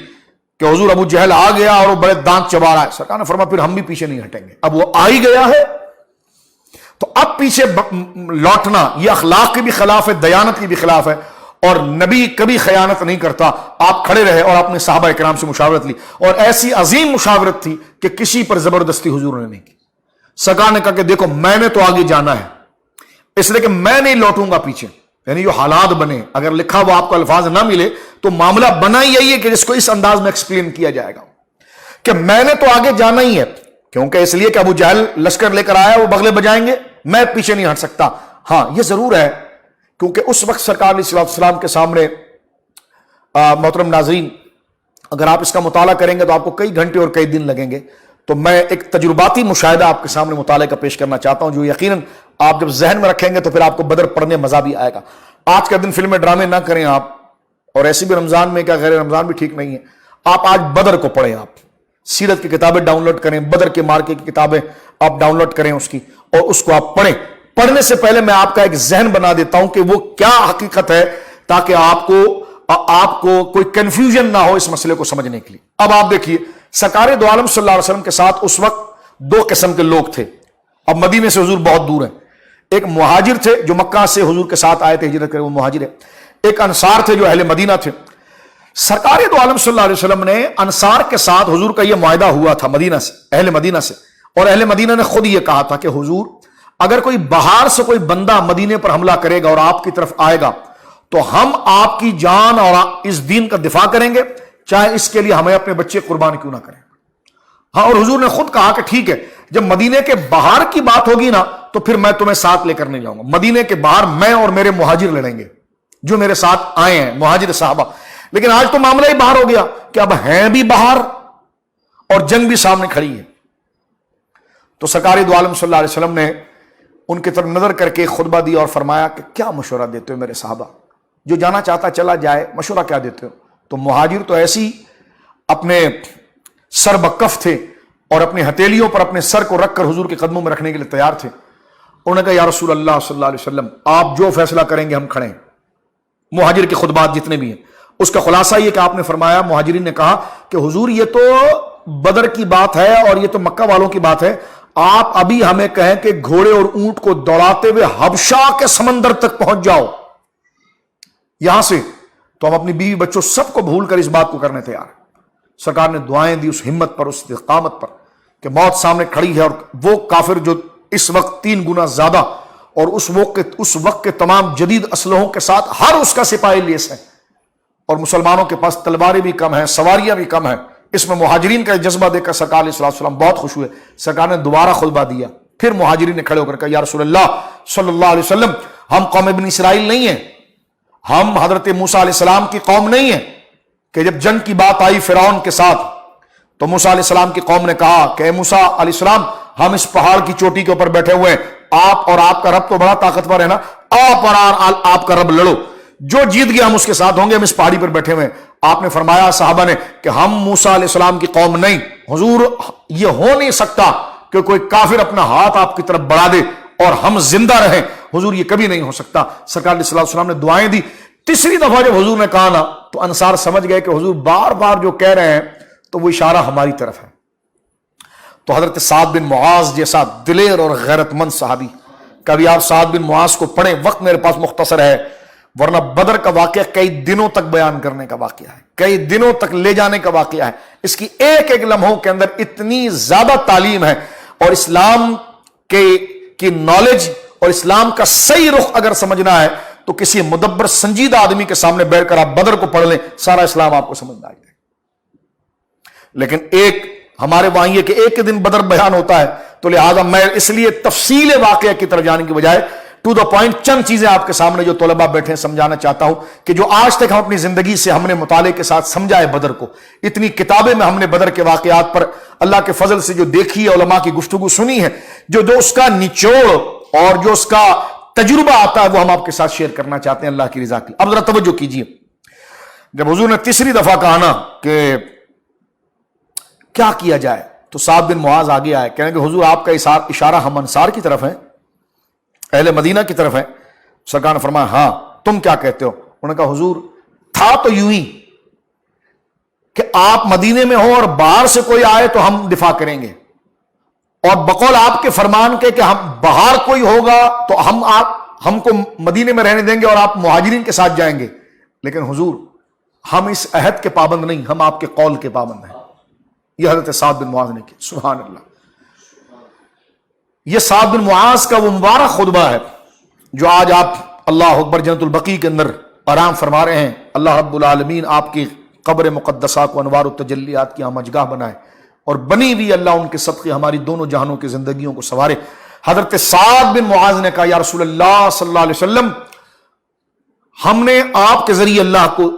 کہ حضور ابو جہل آ گیا اور وہ بڑے دانت چبا رہا ہے، سرکار نے فرمایا پھر ہم بھی پیچھے نہیں ہٹیں گے، اب وہ آ ہی گیا ہے تو اب پیچھے لوٹنا یہ اخلاق کی بھی خلاف ہے، دیانت کی بھی خلاف ہے، اور نبی کبھی خیانت نہیں کرتا۔ آپ کھڑے رہے اور آپ نے صحابہ کرام سے مشاورت لی، اور ایسی عظیم مشاورت تھی کہ کسی پر زبردستی حضور نے نہیں کی۔ سرکار نے کہا کہ دیکھو میں نے تو آگے جانا ہے، اس لیے کہ میں نہیں لوٹوں گا پیچھے، یعنی جو حالات بنے، اگر لکھا وہ آپ کو الفاظ نہ ملے تو معاملہ بنا یہی ہے کہ جس کو اس انداز میں ایکسپلین کیا جائے گا کہ میں نے تو آگے جانا ہی ہے، کیونکہ اس لیے کہ ابو جہل لشکر لے کر آیا، وہ بغلے بجائیں گے، میں پیچھے نہیں ہٹ سکتا۔ ہاں یہ ضرور ہے کیونکہ اس وقت سرکار علیہ السلام کے سامنے محترم ناظرین اگر آپ اس کا مطالعہ کریں گے تو آپ کو کئی گھنٹے اور کئی دن لگیں گے، تو میں ایک تجرباتی مشاہدہ آپ کے سامنے مطالعے کا پیش کرنا چاہتا ہوں جو یقیناً آپ جب ذہن میں رکھیں گے تو پھر آپ کو بدر پڑھنے مزہ بھی آئے گا۔ آج کا دن فلمیں ڈرامے نہ کریں آپ، اور ایسے بھی رمضان میں کیا غیر رمضان بھی ٹھیک نہیں ہے، آپ آج بدر کو پڑھیں، آپ سیرت کی کتابیں ڈاؤن لوڈ کریں، بدر کے مارکے کی کتابیں آپ ڈاؤن لوڈ کریں اس کی، اور اس کو آپ پڑھیں۔ پڑھنے سے پہلے میں آپ کا ایک ذہن بنا دیتا ہوں کہ وہ کیا حقیقت ہے، تاکہ آپ کو کوئی کنفیوژن نہ ہو اس مسئلے کو سمجھنے کے لیے۔ اب آپ دیکھیے سرکار دو عالم صلی اللہ علیہ وسلم کے ساتھ اس وقت دو قسم کے لوگ تھے۔ اب مدینے سے حضور بہت دور ہیں، ایک مہاجر تھے جو مکہ سے حضور کے ساتھ آئے تھے ہجرت کرے، وہ مہاجر ہے، ایک انصار تھے جو اہل مدینہ تھے۔ سرکار دو عالم صلی اللہ علیہ وسلم نے انصار کے ساتھ حضور کا یہ معاہدہ ہوا تھا مدینہ سے، اہل مدینہ سے، اور اہل مدینہ نے خود یہ کہا تھا کہ حضور اگر کوئی باہر سے کوئی بندہ مدینے پر حملہ کرے گا اور آپ کی طرف آئے گا تو ہم آپ کی جان اور اس دین کا دفاع کریں گے، چاہے اس کے لیے ہمیں اپنے بچے قربان کیوں نہ کریں۔ ہاں، اور حضور نے خود کہا کہ ٹھیک ہے، جب مدینے کے باہر کی بات ہوگی نا تو پھر میں تمہیں ساتھ لے کر نہیں جاؤں گا، مدینے کے باہر میں اور میرے مہاجر لڑیں گے جو میرے ساتھ آئے ہیں، مہاجر صحابہ۔ لیکن آج تو معاملہ ہی باہر ہو گیا کہ اب ہیں بھی باہر اور جنگ بھی سامنے کھڑی ہے۔ تو سرکار دو عالم صلی اللہ علیہ وسلم نے ان کی طرف نظر کر کے خطبہ دیا اور فرمایا کہ کیا مشورہ دیتے ہو میرے صحابہ، جو جانا چاہتا چلا جائے، مشورہ کیا دیتے ہو؟ تو مہاجر تو ایسی اپنے سر بکف تھے اور اپنی ہتھیلیوں پر اپنے سر کو رکھ کر حضور کے قدموں میں رکھنے کے لیے تیار تھے۔ انہوں نے کہا یا رسول اللہ صلی اللہ علیہ وسلم آپ جو فیصلہ کریں گے ہم کھڑے ہیں۔ مہاجر کے خطبات جتنے بھی ہیں اس کا خلاصہ یہ کہ آپ نے فرمایا، مہاجرین نے کہا کہ حضور یہ تو بدر کی بات ہے اور یہ تو مکہ والوں کی بات ہے، آپ ابھی ہمیں کہیں کہ گھوڑے اور اونٹ کو دوڑاتے ہوئے حبشہ کے سمندر تک پہنچ جاؤ یہاں سے، تو ہم اپنی بیوی بچوں سب کو بھول کر اس بات کو کرنے تیار ہیں۔ سرکار نے دعائیں دی اس ہمت پر، اس استقامت پر کہ موت سامنے کھڑی ہے، اور وہ کافر جو اس وقت 3 گنا زیادہ اور اس وقت کے تمام جدید اسلحوں کے ساتھ ہر اس کا سپاہی لیس ہے، اور مسلمانوں کے پاس تلواریں بھی کم ہیں، سواریاں بھی کم ہیں۔ اس میں مہاجرین کا جذبہ دیکھ کر سرکار علیہ السلام بہت خوش ہوئے۔ سرکار نے دوبارہ خطبہ دیا، پھر مہاجرین نے کھڑے ہو کر کہا یا رسول اللہ صلی اللہ علیہ وسلم ہم قوم بنی اسرائیل نہیں ہیں، ہم حضرت موسیٰ علیہ السلام کی قوم نہیں ہیں کہ جب جنگ کی بات آئی فرعون کے ساتھ تو موسیٰ علیہ السلام کی قوم نے کہا کہ اے موسیٰ علیہ السلام ہم اس پہاڑ کی چوٹی کے اوپر بیٹھے ہوئے ہیں، آپ اور آپ کا رب تو بڑا طاقتور ہے نا، آپ اور آپ کا رب لڑو، جو جیت گیا ہم اس کے ساتھ ہوں گے، ہم اس پہاڑی پر بیٹھے ہوئے ہیں۔ آپ نے فرمایا صحابہ نے کہ ہم موسیٰ علیہ السلام کی قوم نہیں، حضور یہ ہو نہیں سکتا کہ کوئی کافر اپنا ہاتھ آپ کی طرف بڑھا دے اور ہم زندہ رہیں، حضور یہ کبھی نہیں ہو سکتا۔ سرکار علیہ السلام نے دعائیں دی۔ تیسری دفعہ جب حضور نے کہا نا تو انصار سمجھ گئے کہ حضور بار بار جو کہہ رہے ہیں تو وہ اشارہ ہماری طرف ہے۔ تو حضرت سعد بن معاذ جیسا دلیر اور غیرت مند صحابی، کبھی آپ سعد بن معاذ کو پڑھیں، وقت میرے پاس مختصر ہے، ورنہ بدر کا واقعہ کئی دنوں تک بیان کرنے کا واقعہ ہے، کئی دنوں تک لے جانے کا واقعہ ہے۔ اس کی ایک ایک لمحوں کے اندر اتنی زیادہ تعلیم ہے، اور اسلام کی نالج اور اسلام کا صحیح رخ اگر سمجھنا ہے تو کسی مدبر سنجیدہ آدمی کے سامنے بیٹھ کر آپ بدر کو پڑھ لیں، سارا اسلام آپ کو سمجھ میں آ جائے. لیکن ایک ہمارے وہاں یہ کہ ایک دن بدر بیان ہوتا ہے، تو لہذا میں اس لیے تفصیل واقعہ کی طرف جانے کی بجائے ٹو دا پوائنٹ چند چیزیں آپ کے سامنے جو طلباء بیٹھے ہیں سمجھانا چاہتا ہوں کہ جو آج تک ہم اپنی زندگی سے ہم نے مطالعے کے ساتھ سمجھا ہے بدر کو. اتنی کتابیں میں ہم نے بدر کے واقعات پر اللہ کے فضل سے جو دیکھی ہے، علماء کی گفتگو سنی ہے، جو اس کا نچوڑ اور جو اس کا تجربہ آتا ہے وہ ہم آپ کے ساتھ شیئر کرنا چاہتے ہیں اللہ کی رضا کے. اب ذرا توجہ کیجیے، جب حضور نے تیسری دفعہ کہا نا کہ کیا کیا جائے تو سعد بن معاذ آگے آئے، کہنے کہ حضور آپ کا اشارہ ہم انصار کی طرف ہے، اہل مدینہ کی طرف ہے. سرکار نے فرمایا ہاں تم کیا کہتے ہو؟ انہوں نے کہا حضور تھا تو یوں ہی کہ آپ مدینے میں ہو اور باہر سے کوئی آئے تو ہم دفاع کریں گے، اور بقول آپ کے فرمان کے کہ ہم باہر کوئی ہوگا تو ہم کو مدینے میں رہنے دیں گے اور آپ مہاجرین کے ساتھ جائیں گے. لیکن حضور ہم اس عہد کے پابند نہیں، ہم آپ کے قول کے پابند ہیں. یہ حضرت سعد بن معاذ نے کی. سبحان اللہ. یہ سعد بن معاذ کا وہ مبارک خطبہ ہے جو آج آپ اللہ اکبر جنت البقیع کے اندر آرام فرما رہے ہیں. اللہ رب العالمین آپ کی قبر مقدسہ کو انوار و تجلیات کی آمجگاہ بنائے، اور بنی بھی اللہ ان کے صدقے ہماری دونوں جہانوں کی زندگیوں کو سنوارے. حضرت سعد بن معاذ نے کہا یا رسول اللہ صلی اللہ علیہ وسلم ہم نے آپ کے ذریعے اللہ کو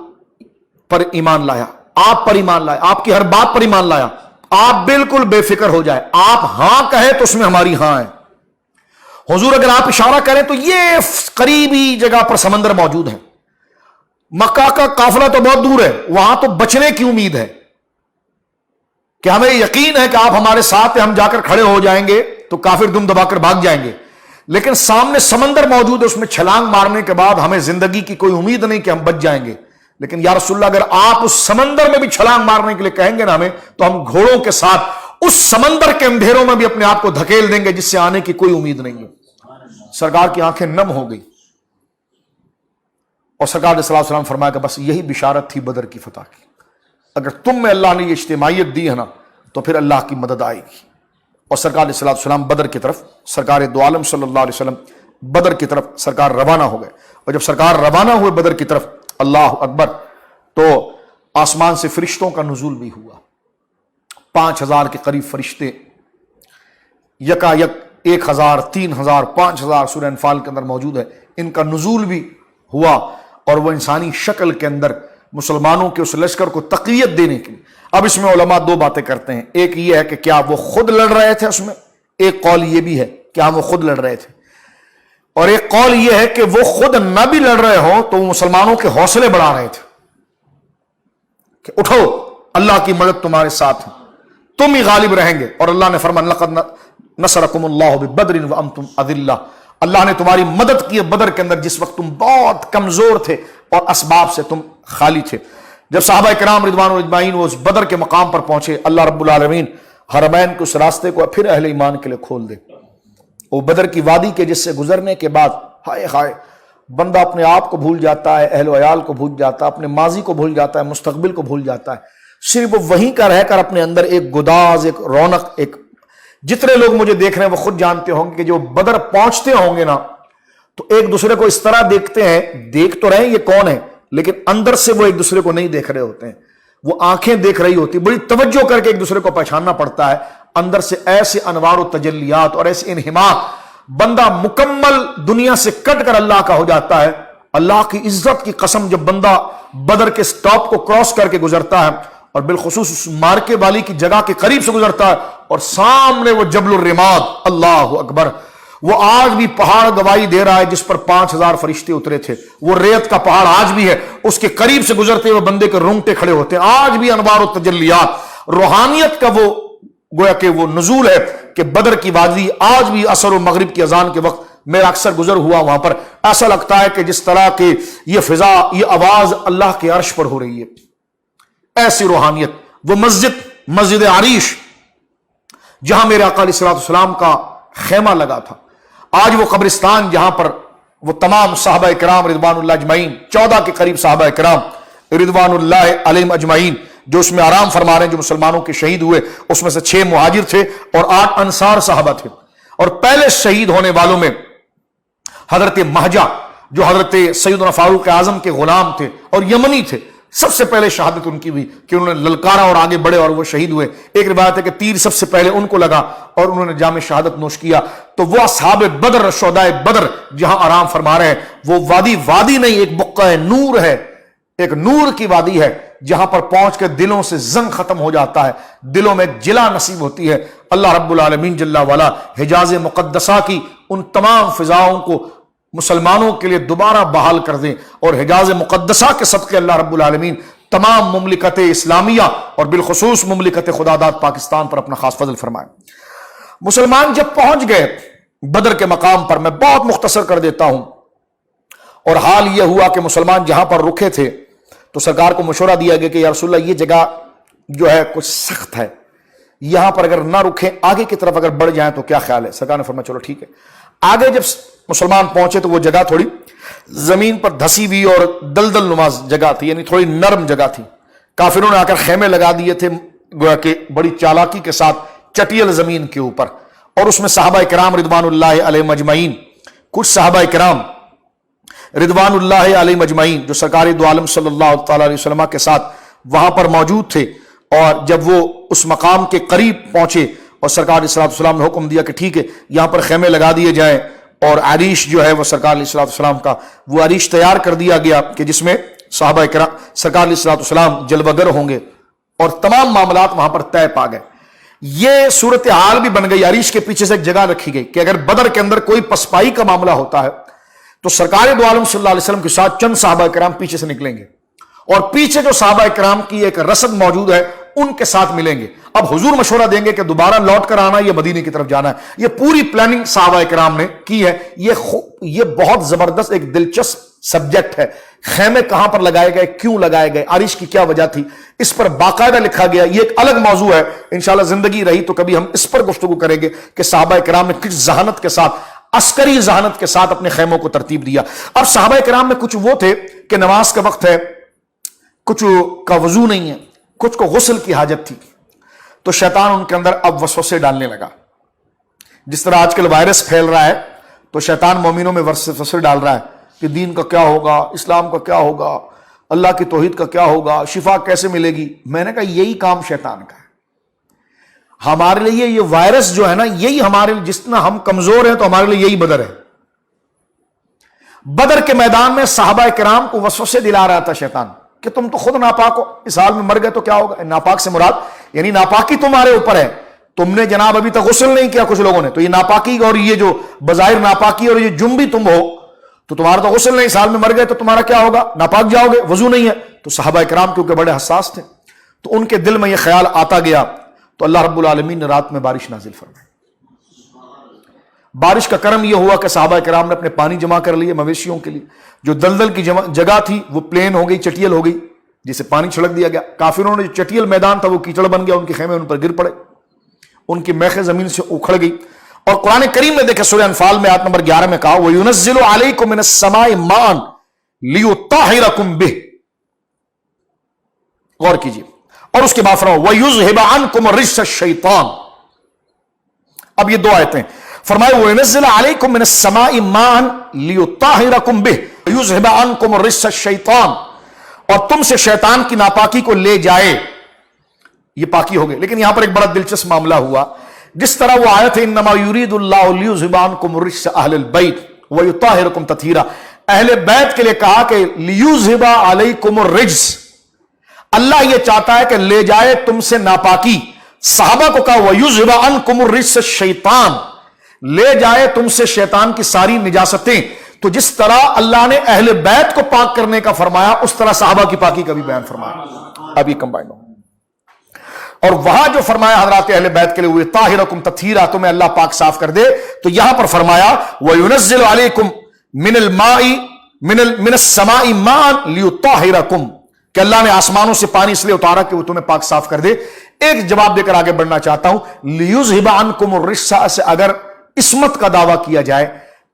پر ایمان لایا، آپ پر ایمان لایا، آپ کی ہر بات پر ایمان لایا. آپ بالکل بے فکر ہو جائے، آپ ہاں کہیں تو اس میں ہماری ہاں ہے. حضور اگر آپ اشارہ کریں تو یہ قریبی جگہ پر سمندر موجود ہے، مکہ کا قافلہ تو بہت دور ہے، وہاں تو بچنے کی امید ہے کہ ہمیں یقین ہے کہ آپ ہمارے ساتھ ہیں، ہم جا کر کھڑے ہو جائیں گے تو کافر دم دبا کر بھاگ جائیں گے. لیکن سامنے سمندر موجود ہے، اس میں چھلانگ مارنے کے بعد ہمیں زندگی کی کوئی امید نہیں کہ ہم بچ جائیں گے. لیکن یا رسول اللہ اگر آپ اس سمندر میں بھی چھلانگ مارنے کے لیے کہیں گے نا ہمیں، تو ہم گھوڑوں کے ساتھ اس سمندر کے اندھیروں میں بھی اپنے آپ کو دھکیل دیں گے جس سے آنے کی کوئی امید نہیں ہے. سرکار کی آنکھیں نم ہو گئی، اور سرکار علیہ الصلوۃ والسلام فرمایا کہ بس یہی بشارت تھی بدر کی فتح کی. اگر تم میں اللہ نے یہ اجتماعیت دی ہے نا تو پھر اللہ کی مدد آئے گی. اور سرکار علیہ الصلوۃ والسلام بدر کی طرف، سرکار دو عالم صلی اللہ علیہ وسلم بدر کی طرف سرکار روانہ ہو گئے. اور جب سرکار روانہ ہوئے بدر کی طرف، اللہ اکبر، تو آسمان سے فرشتوں کا نزول بھی ہوا. 5000 کے قریب فرشتے یکا یک 1000 3000 5000 سورہ انفال کے اندر موجود ہے، ان کا نزول بھی ہوا. اور وہ انسانی شکل کے اندر مسلمانوں کے اس لشکر کو تقویت دینے کے لیے. اب اس میں علماء دو باتیں کرتے ہیں، ایک یہ ہے کہ کیا وہ خود لڑ رہے تھے اس میں، ایک قول یہ بھی ہے کیا وہ خود لڑ رہے تھے، اور ایک قول یہ ہے کہ وہ خود نہ بھی لڑ رہے ہوں تو وہ مسلمانوں کے حوصلے بڑھا رہے تھے کہ اٹھو اللہ کی مدد تمہارے ساتھ ہے، تم ہی غالب رہیں گے. اور اللہ نے فرمایا لقد نصرکم اللہ ببدر وانتم اذلہ، اللہ نے تمہاری مدد کی بدر کے اندر جس وقت تم بہت کمزور تھے اور اسباب سے تم خالی تھے. جب صحابہ کرام رضوان اجمعین وہ اس بدر کے مقام پر پہنچے، اللہ رب العالمین حرمین کے اس راستے کو پھر اہل ایمان کے لیے کھول دے. وہ بدر کی وادی کے جس سے گزرنے کے بعد ہائے ہائے بندہ اپنے آپ کو بھول جاتا ہے، اہل و عیال کو بھول جاتا ہے، اپنے ماضی کو بھول جاتا ہے، مستقبل کو بھول جاتا ہے. صرف وہ وہیں کا رہ کر اپنے اندر ایک گداز، ایک رونق، ایک جتنے لوگ مجھے دیکھ رہے ہیں وہ خود جانتے ہوں گے کہ جو بدر پہنچتے ہوں گے نا تو ایک دوسرے کو اس طرح دیکھتے ہیں، دیکھ تو رہے ہیں یہ کون ہے، لیکن اندر سے وہ ایک دوسرے کو نہیں دیکھ رہے ہوتے ہیں. وہ آنکھیں دیکھ رہی ہوتی، بڑی توجہ کر کے ایک دوسرے کو پہچاننا پڑتا ہے. اندر سے ایسے انوار و تجلیات اور ایسے انہماک، بندہ مکمل دنیا سے کٹ کر اللہ کا ہو جاتا ہے. اللہ کی عزت کی قسم، جب بندہ بدر کے سٹاپ کو کراس کر کے گزرتا ہے اور بالخصوص اس مارکے والی کی جگہ کے قریب سے گزرتا ہے اور سامنے وہ جبل الرماد، اللہ اکبر، وہ آج بھی پہاڑ گواہی دے رہا ہے جس پر 5000 فرشتے اترے تھے. وہ ریت کا پہاڑ آج بھی ہے، اس کے قریب سے گزرتے ہوئے بندے کے رونگٹے کھڑے ہوتے ہیں. آج بھی انوار و تجلیات، روحانیت کا وہ گویا کہ وہ نزول ہے کہ بدر کی وادی آج بھی عصر و مغرب کی اذان کے وقت میرا اکثر گزر ہوا وہاں پر ایسا لگتا ہے کہ جس طرح کی یہ فضا، یہ آواز اللہ کے عرش پر ہو رہی ہے. ایسی روحانیت. وہ مسجد عریش جہاں میرے آقا علیہ الصلوۃ والسلام کا خیمہ لگا تھا، آج وہ قبرستان جہاں پر وہ تمام صحابہ کرام رضوان اللہ اجمعین، 14 کے قریب صحابہ کرام رضوان اللہ علیہم اجمعین جو اس میں آرام فرما رہے ہیں، جو مسلمانوں کے شہید ہوئے، اس میں سے 6 مہاجر تھے اور 8 انصار صحابہ تھے. اور پہلے شہید ہونے والوں میں حضرت مہجہ جو حضرت سیدنا فاروق اعظم کے غلام تھے اور یمنی تھے، سب سے پہلے شہادت ان کی ہوئی کہ انہوں نے للکارا اور آگے بڑھے اور وہ شہید ہوئے۔ ایک روایت ہے کہ تیر سب سے پہلے ان کو لگا اور انہوں نے جام شہادت نوش کیا۔ تو وہ اصحاب بدر، شہدائے بدر جہاں آرام فرما رہے ہیں، وہ وادی نہیں، ایک بقعہ نور ہے، ایک نور کی وادی ہے جہاں پر پہنچ کے دلوں سے زنگ ختم ہو جاتا ہے، دلوں میں ایک جلا نصیب ہوتی ہے۔ اللہ رب العالمین جل وعلا حجاز مقدسہ کی ان تمام فضاؤں کو مسلمانوں کے لیے دوبارہ بحال کر دیں، اور حجاز مقدسہ کے صدقے اللہ رب العالمین تمام مملکت اسلامیہ اور بالخصوص مملکت خداداد پاکستان پر اپنا خاص فضل فرمائے۔ مسلمان جب پہنچ گئے بدر کے مقام پر، میں بہت مختصر کر دیتا ہوں، اور حال یہ ہوا کہ مسلمان جہاں پر رکے تھے تو سرکار کو مشورہ دیا گیا کہ یا رسول اللہ یہ جگہ جو ہے کچھ سخت ہے، یہاں پر اگر نہ رکیں آگے کی طرف اگر بڑھ جائیں تو کیا خیال ہے؟ سرکار نے فرمایا چلو ٹھیک ہے۔ آگے جب مسلمان پہنچے تو وہ جگہ تھوڑی زمین پر دھسی ہوئی اور دلدل نما جگہ تھی، یعنی تھوڑی نرم جگہ تھی۔ کافروں نے آ کر خیمے لگا دیے تھے گویا کہ بڑی چالاکی کے ساتھ چٹیل زمین کے اوپر، اور اس میں صحابہ کرام رضوان اللہ علیہ مجمعین، کچھ صحابہ کرام رضوان اللہ علیہ مجمعین جو سرکار دو عالم صلی اللہ تعالی علیہ وسلم کے ساتھ وہاں پر موجود تھے، اور جب وہ اس مقام کے قریب پہنچے اور سرکار علیہ السلام نے حکم دیا کہ ٹھیک ہے یہاں پر خیمے لگا دیے جائیں، اور عریش جو ہے وہ سرکار علیہ السلام کا وہ عریش تیار کر دیا گیا کہ جس میں صحابہ کرام سرکار علیہ السلام جلوہ گر ہوں گے، اور تمام معاملات وہاں پر طے پا گئے۔ یہ صورتحال بھی بن گئی، عریش کے پیچھے سے ایک جگہ رکھی گئی کہ اگر بدر کے اندر کوئی پسپائی کا معاملہ ہوتا ہے تو سرکار دو عالم صلی اللہ علیہ وسلم کے ساتھ چند صحابہ کرام پیچھے سے نکلیں گے، اور پیچھے جو صحابہ کرام کی ایک رسد موجود ہے ان کے ساتھ ملیں گے۔ اب حضور مشورہ دیں گے کہ دوبارہ لوٹ کر آنا یا مدینے کی طرف جانا ہے۔ یہ پوری پلاننگ صحابہ کرام نے کی ہے۔ یہ بہت زبردست ایک دلچسپ سبجیکٹ ہے، خیمے کہاں پر لگائے گئے، کیوں لگائے گئے، عریش کی کیا وجہ تھی، اس پر باقاعدہ لکھا گیا۔ یہ ایک الگ موضوع ہے، انشاءاللہ زندگی رہی تو کبھی ہم اس پر گفتگو کریں گے کہ صحابہ کرام نے کس ذہانت کے ساتھ، عسکری ذہانت کے ساتھ اپنے خیموں کو ترتیب دیا۔ اب صحابہ کرام میں کچھ وہ تھے کہ نماز کا وقت ہے، کچھ کا وضو نہیں ہے، کچھ کو غسل کی حاجت تھی، تو شیطان ان کے اندر اب وسوسے ڈالنے لگا۔ جس طرح آج کل وائرس پھیل رہا ہے تو شیطان مومنوں میں وسوسے ڈال رہا ہے کہ دین کا کیا ہوگا، اسلام کا کیا ہوگا، اللہ کی توحید کا کیا ہوگا، شفا کیسے ملے گی۔ میں نے کہا یہی کام شیطان کا ہے۔ ہمارے لیے یہ وائرس جو ہے نا، یہی ہمارے لیے، جتنا ہم کمزور ہیں تو ہمارے لیے یہی بدر ہے۔ بدر کے میدان میں صحابہ کرام کو وسوسے دلا رہا تھا شیطان کہ تم تو خود ناپاک ہو، اس حال میں مر گئے تو کیا ہوگا۔ ناپاک سے مراد یعنی ناپاکی تمہارے اوپر ہے، تم نے جناب ابھی تک غسل نہیں کیا کچھ لوگوں نے، تو یہ ناپاکی اور یہ جو بظاہر ناپاکی اور یہ جنبی تم ہو تو تمہارا تو غسل نہیں، اس حال میں مر گئے تو تمہارا کیا ہوگا، ناپاک جاؤ گے، وضو نہیں ہے۔ تو صحابہ کرام کیونکہ بڑے حساس تھے تو ان کے دل میں یہ خیال آتا گیا، تو اللہ رب العالمین نے رات میں بارش نازل فرمائی۔ بارش کا کرم یہ ہوا کہ صحابہ کرام نے اپنے پانی جمع کر لیے مویشیوں کے لیے، جو دلدل کی جگہ تھی وہ پلین ہو گئی، چٹیل ہو گئی، جسے پانی چھڑک دیا گیا۔ کافروں نے جو چٹیل میدان تھا وہ کیچڑ بن گیا، ان کے خیمے ان پر گر پڑے، ان کی میخیں زمین سے اکھڑ گئی۔ اور قرآن کریم میں دیکھیں سورہ انفال میں آیت نمبر 11 میں کہا وَيُنَزِّلُ عَلَيْكُم مِّنَ السَّمَاءِ مَاءً لِيُطَهِّرَكُم بِهِ، غور کیجیے، اور اس کے بعد فرمایا وَيُذْهِبَ عَنكُمُ الرِّجْسَ الشَّيْطَانُ۔ اب یہ دو آیتیں فرمایا وَيُنَزِّلُ عَلَيْكُم مِّنَ السَّمَاءِ مَاءً لِيُطَهِّرَكُم بِهِ وَيُذْهِبَ عَنكُمُ الرِّجْسَ الشَّيْطَانُ، اور تم سے شیطان کی ناپاکی کو لے جائے، یہ پاکی ہو گئی۔ لیکن یہاں پر ایک بڑا دلچسپ معاملہ ہوا، جس طرح وہ آیت ہے انما یرید اللہ لیذھب عنکم الرجس اہل البیت ویطہرکم تطہیرا، اہل بیت کے لیے کہا کہ لیذھب علیکم الرجس، اللہ یہ چاہتا ہے کہ لے جائے تم سے ناپاکی۔ صحابہ کو کہا ویذھب عنکم الرجس الشیطان، لے جائے تم سے شیطان کی ساری نجاستیں۔ تو جس طرح اللہ نے اہل بیت کو پاک کرنے کا فرمایا، اس طرح صحابہ کی پاکی کا بھی بیان فرمایا۔ اب یہ کمبائن ہو، اور وہاں جو فرمایا حضرات اہل بیت کے لیے وہ طاہرکم تطہیرا، تمہیں اللہ پاک صاف کر دے، تو یہاں پر فرمایا وَيُنَزِّلُ عَلَيْكُم مِّنَ الْمَاءِ مِّنَ السَّمَاءِ مَاءً لِيُطَهِّرَكُم، کہ اللہ نے آسمانوں سے پانی اس لیے اتارا کہ وہ تمہیں پاک صاف کر دے۔ ایک جواب دے کر آگے بڑھنا چاہتا ہوں، لِيُذْهِبَ عَنكُمُ الرِّجْسَ سے اگر عصمت کا دعویٰ کیا جائے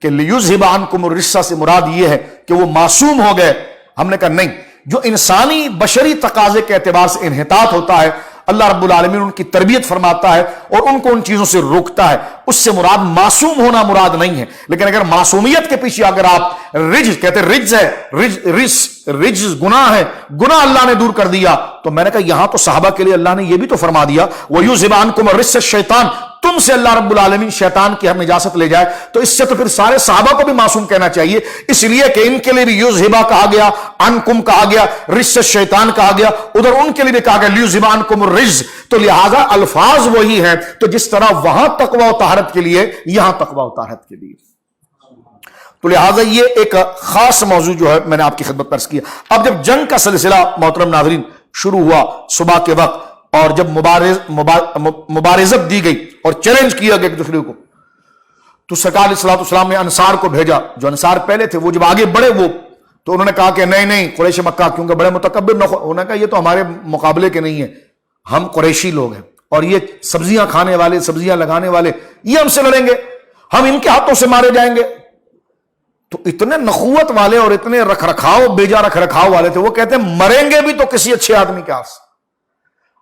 کہ لِيُذْهِبَ عَنكُمُ الرِّجْسَ سے مراد یہ ہے کہ وہ معصوم ہو گئے، ہم نے کہا نہیں، جو انسانی بشری تقاضے کے اعتبار سے انحطاط ہوتا ہے اللہ رب العالمین ان کی تربیت فرماتا ہے اور ان کو ان چیزوں سے روکتا ہے. اس سے مراد معصوم ہونا مراد نہیں ہے. لیکن اگر معصومیت کے پیچھے اگر آپ رجز کہتے ہیں، رجز ہے، رجز گناہ ہے، گناہ اللہ نے دور کر دیا، تو میں نے کہا یہاں تو صحابہ کے لیے اللہ نے یہ بھی تو فرما دیا وَيُذْهِبْ عَنْكُمُ الرِّجْسَ الشَّيْطَانُ، تم سے اللہ رب العالمین شیطان کی ہم نجاست لے جائے. تو اس سے تو پھر سارے صحابہ کو بھی معصوم کہنا چاہیے، اس لیے کہ ان کے لیے بھی یذہبا کہا گیا، عنکم کہا گیا، رجس الشیطان کہا گیا، ادھر ان کے لیے بھی کہا گیا لیذہب عنکم الرجس. تو لہذا الفاظ وہی ہیں. تو جس طرح وہاں تقوی و طہارت کے لیے، یہاں تقوی و طہارت کے لیے. تو لہذا یہ ایک خاص موضوع جو ہے میں نے آپ کی خدمت پر عرض کیا. اب جب جنگ کا سلسلہ محترم ناظرین شروع ہوا صبح کے وقت، اور جب مبارزت دی گئی اور چیلنج کیا گیا ایک دوسرے کو، تو سرکار علیہ الصلوۃ والسلام نے انصار کو بھیجا. جو انصار پہلے تھے وہ جب آگے بڑھے وہ تو انہوں نے کہا کہ نہیں قریش مکہ، کیونکہ بڑے متکبر، انہوں نے کہا یہ تو ہمارے مقابلے کے نہیں ہیں، ہم قریشی لوگ ہیں اور یہ سبزیاں کھانے والے، سبزیاں لگانے والے، یہ ہم سے لڑیں گے، ہم ان کے ہاتھوں سے مارے جائیں گے. تو اتنے نخوت والے اور اتنے رکھ رکھاؤ، بیجا رکھ رکھاؤ والے تھے، وہ کہتے ہیں مریں گے بھی تو کسی اچھے آدمی کے ہاتھ سے،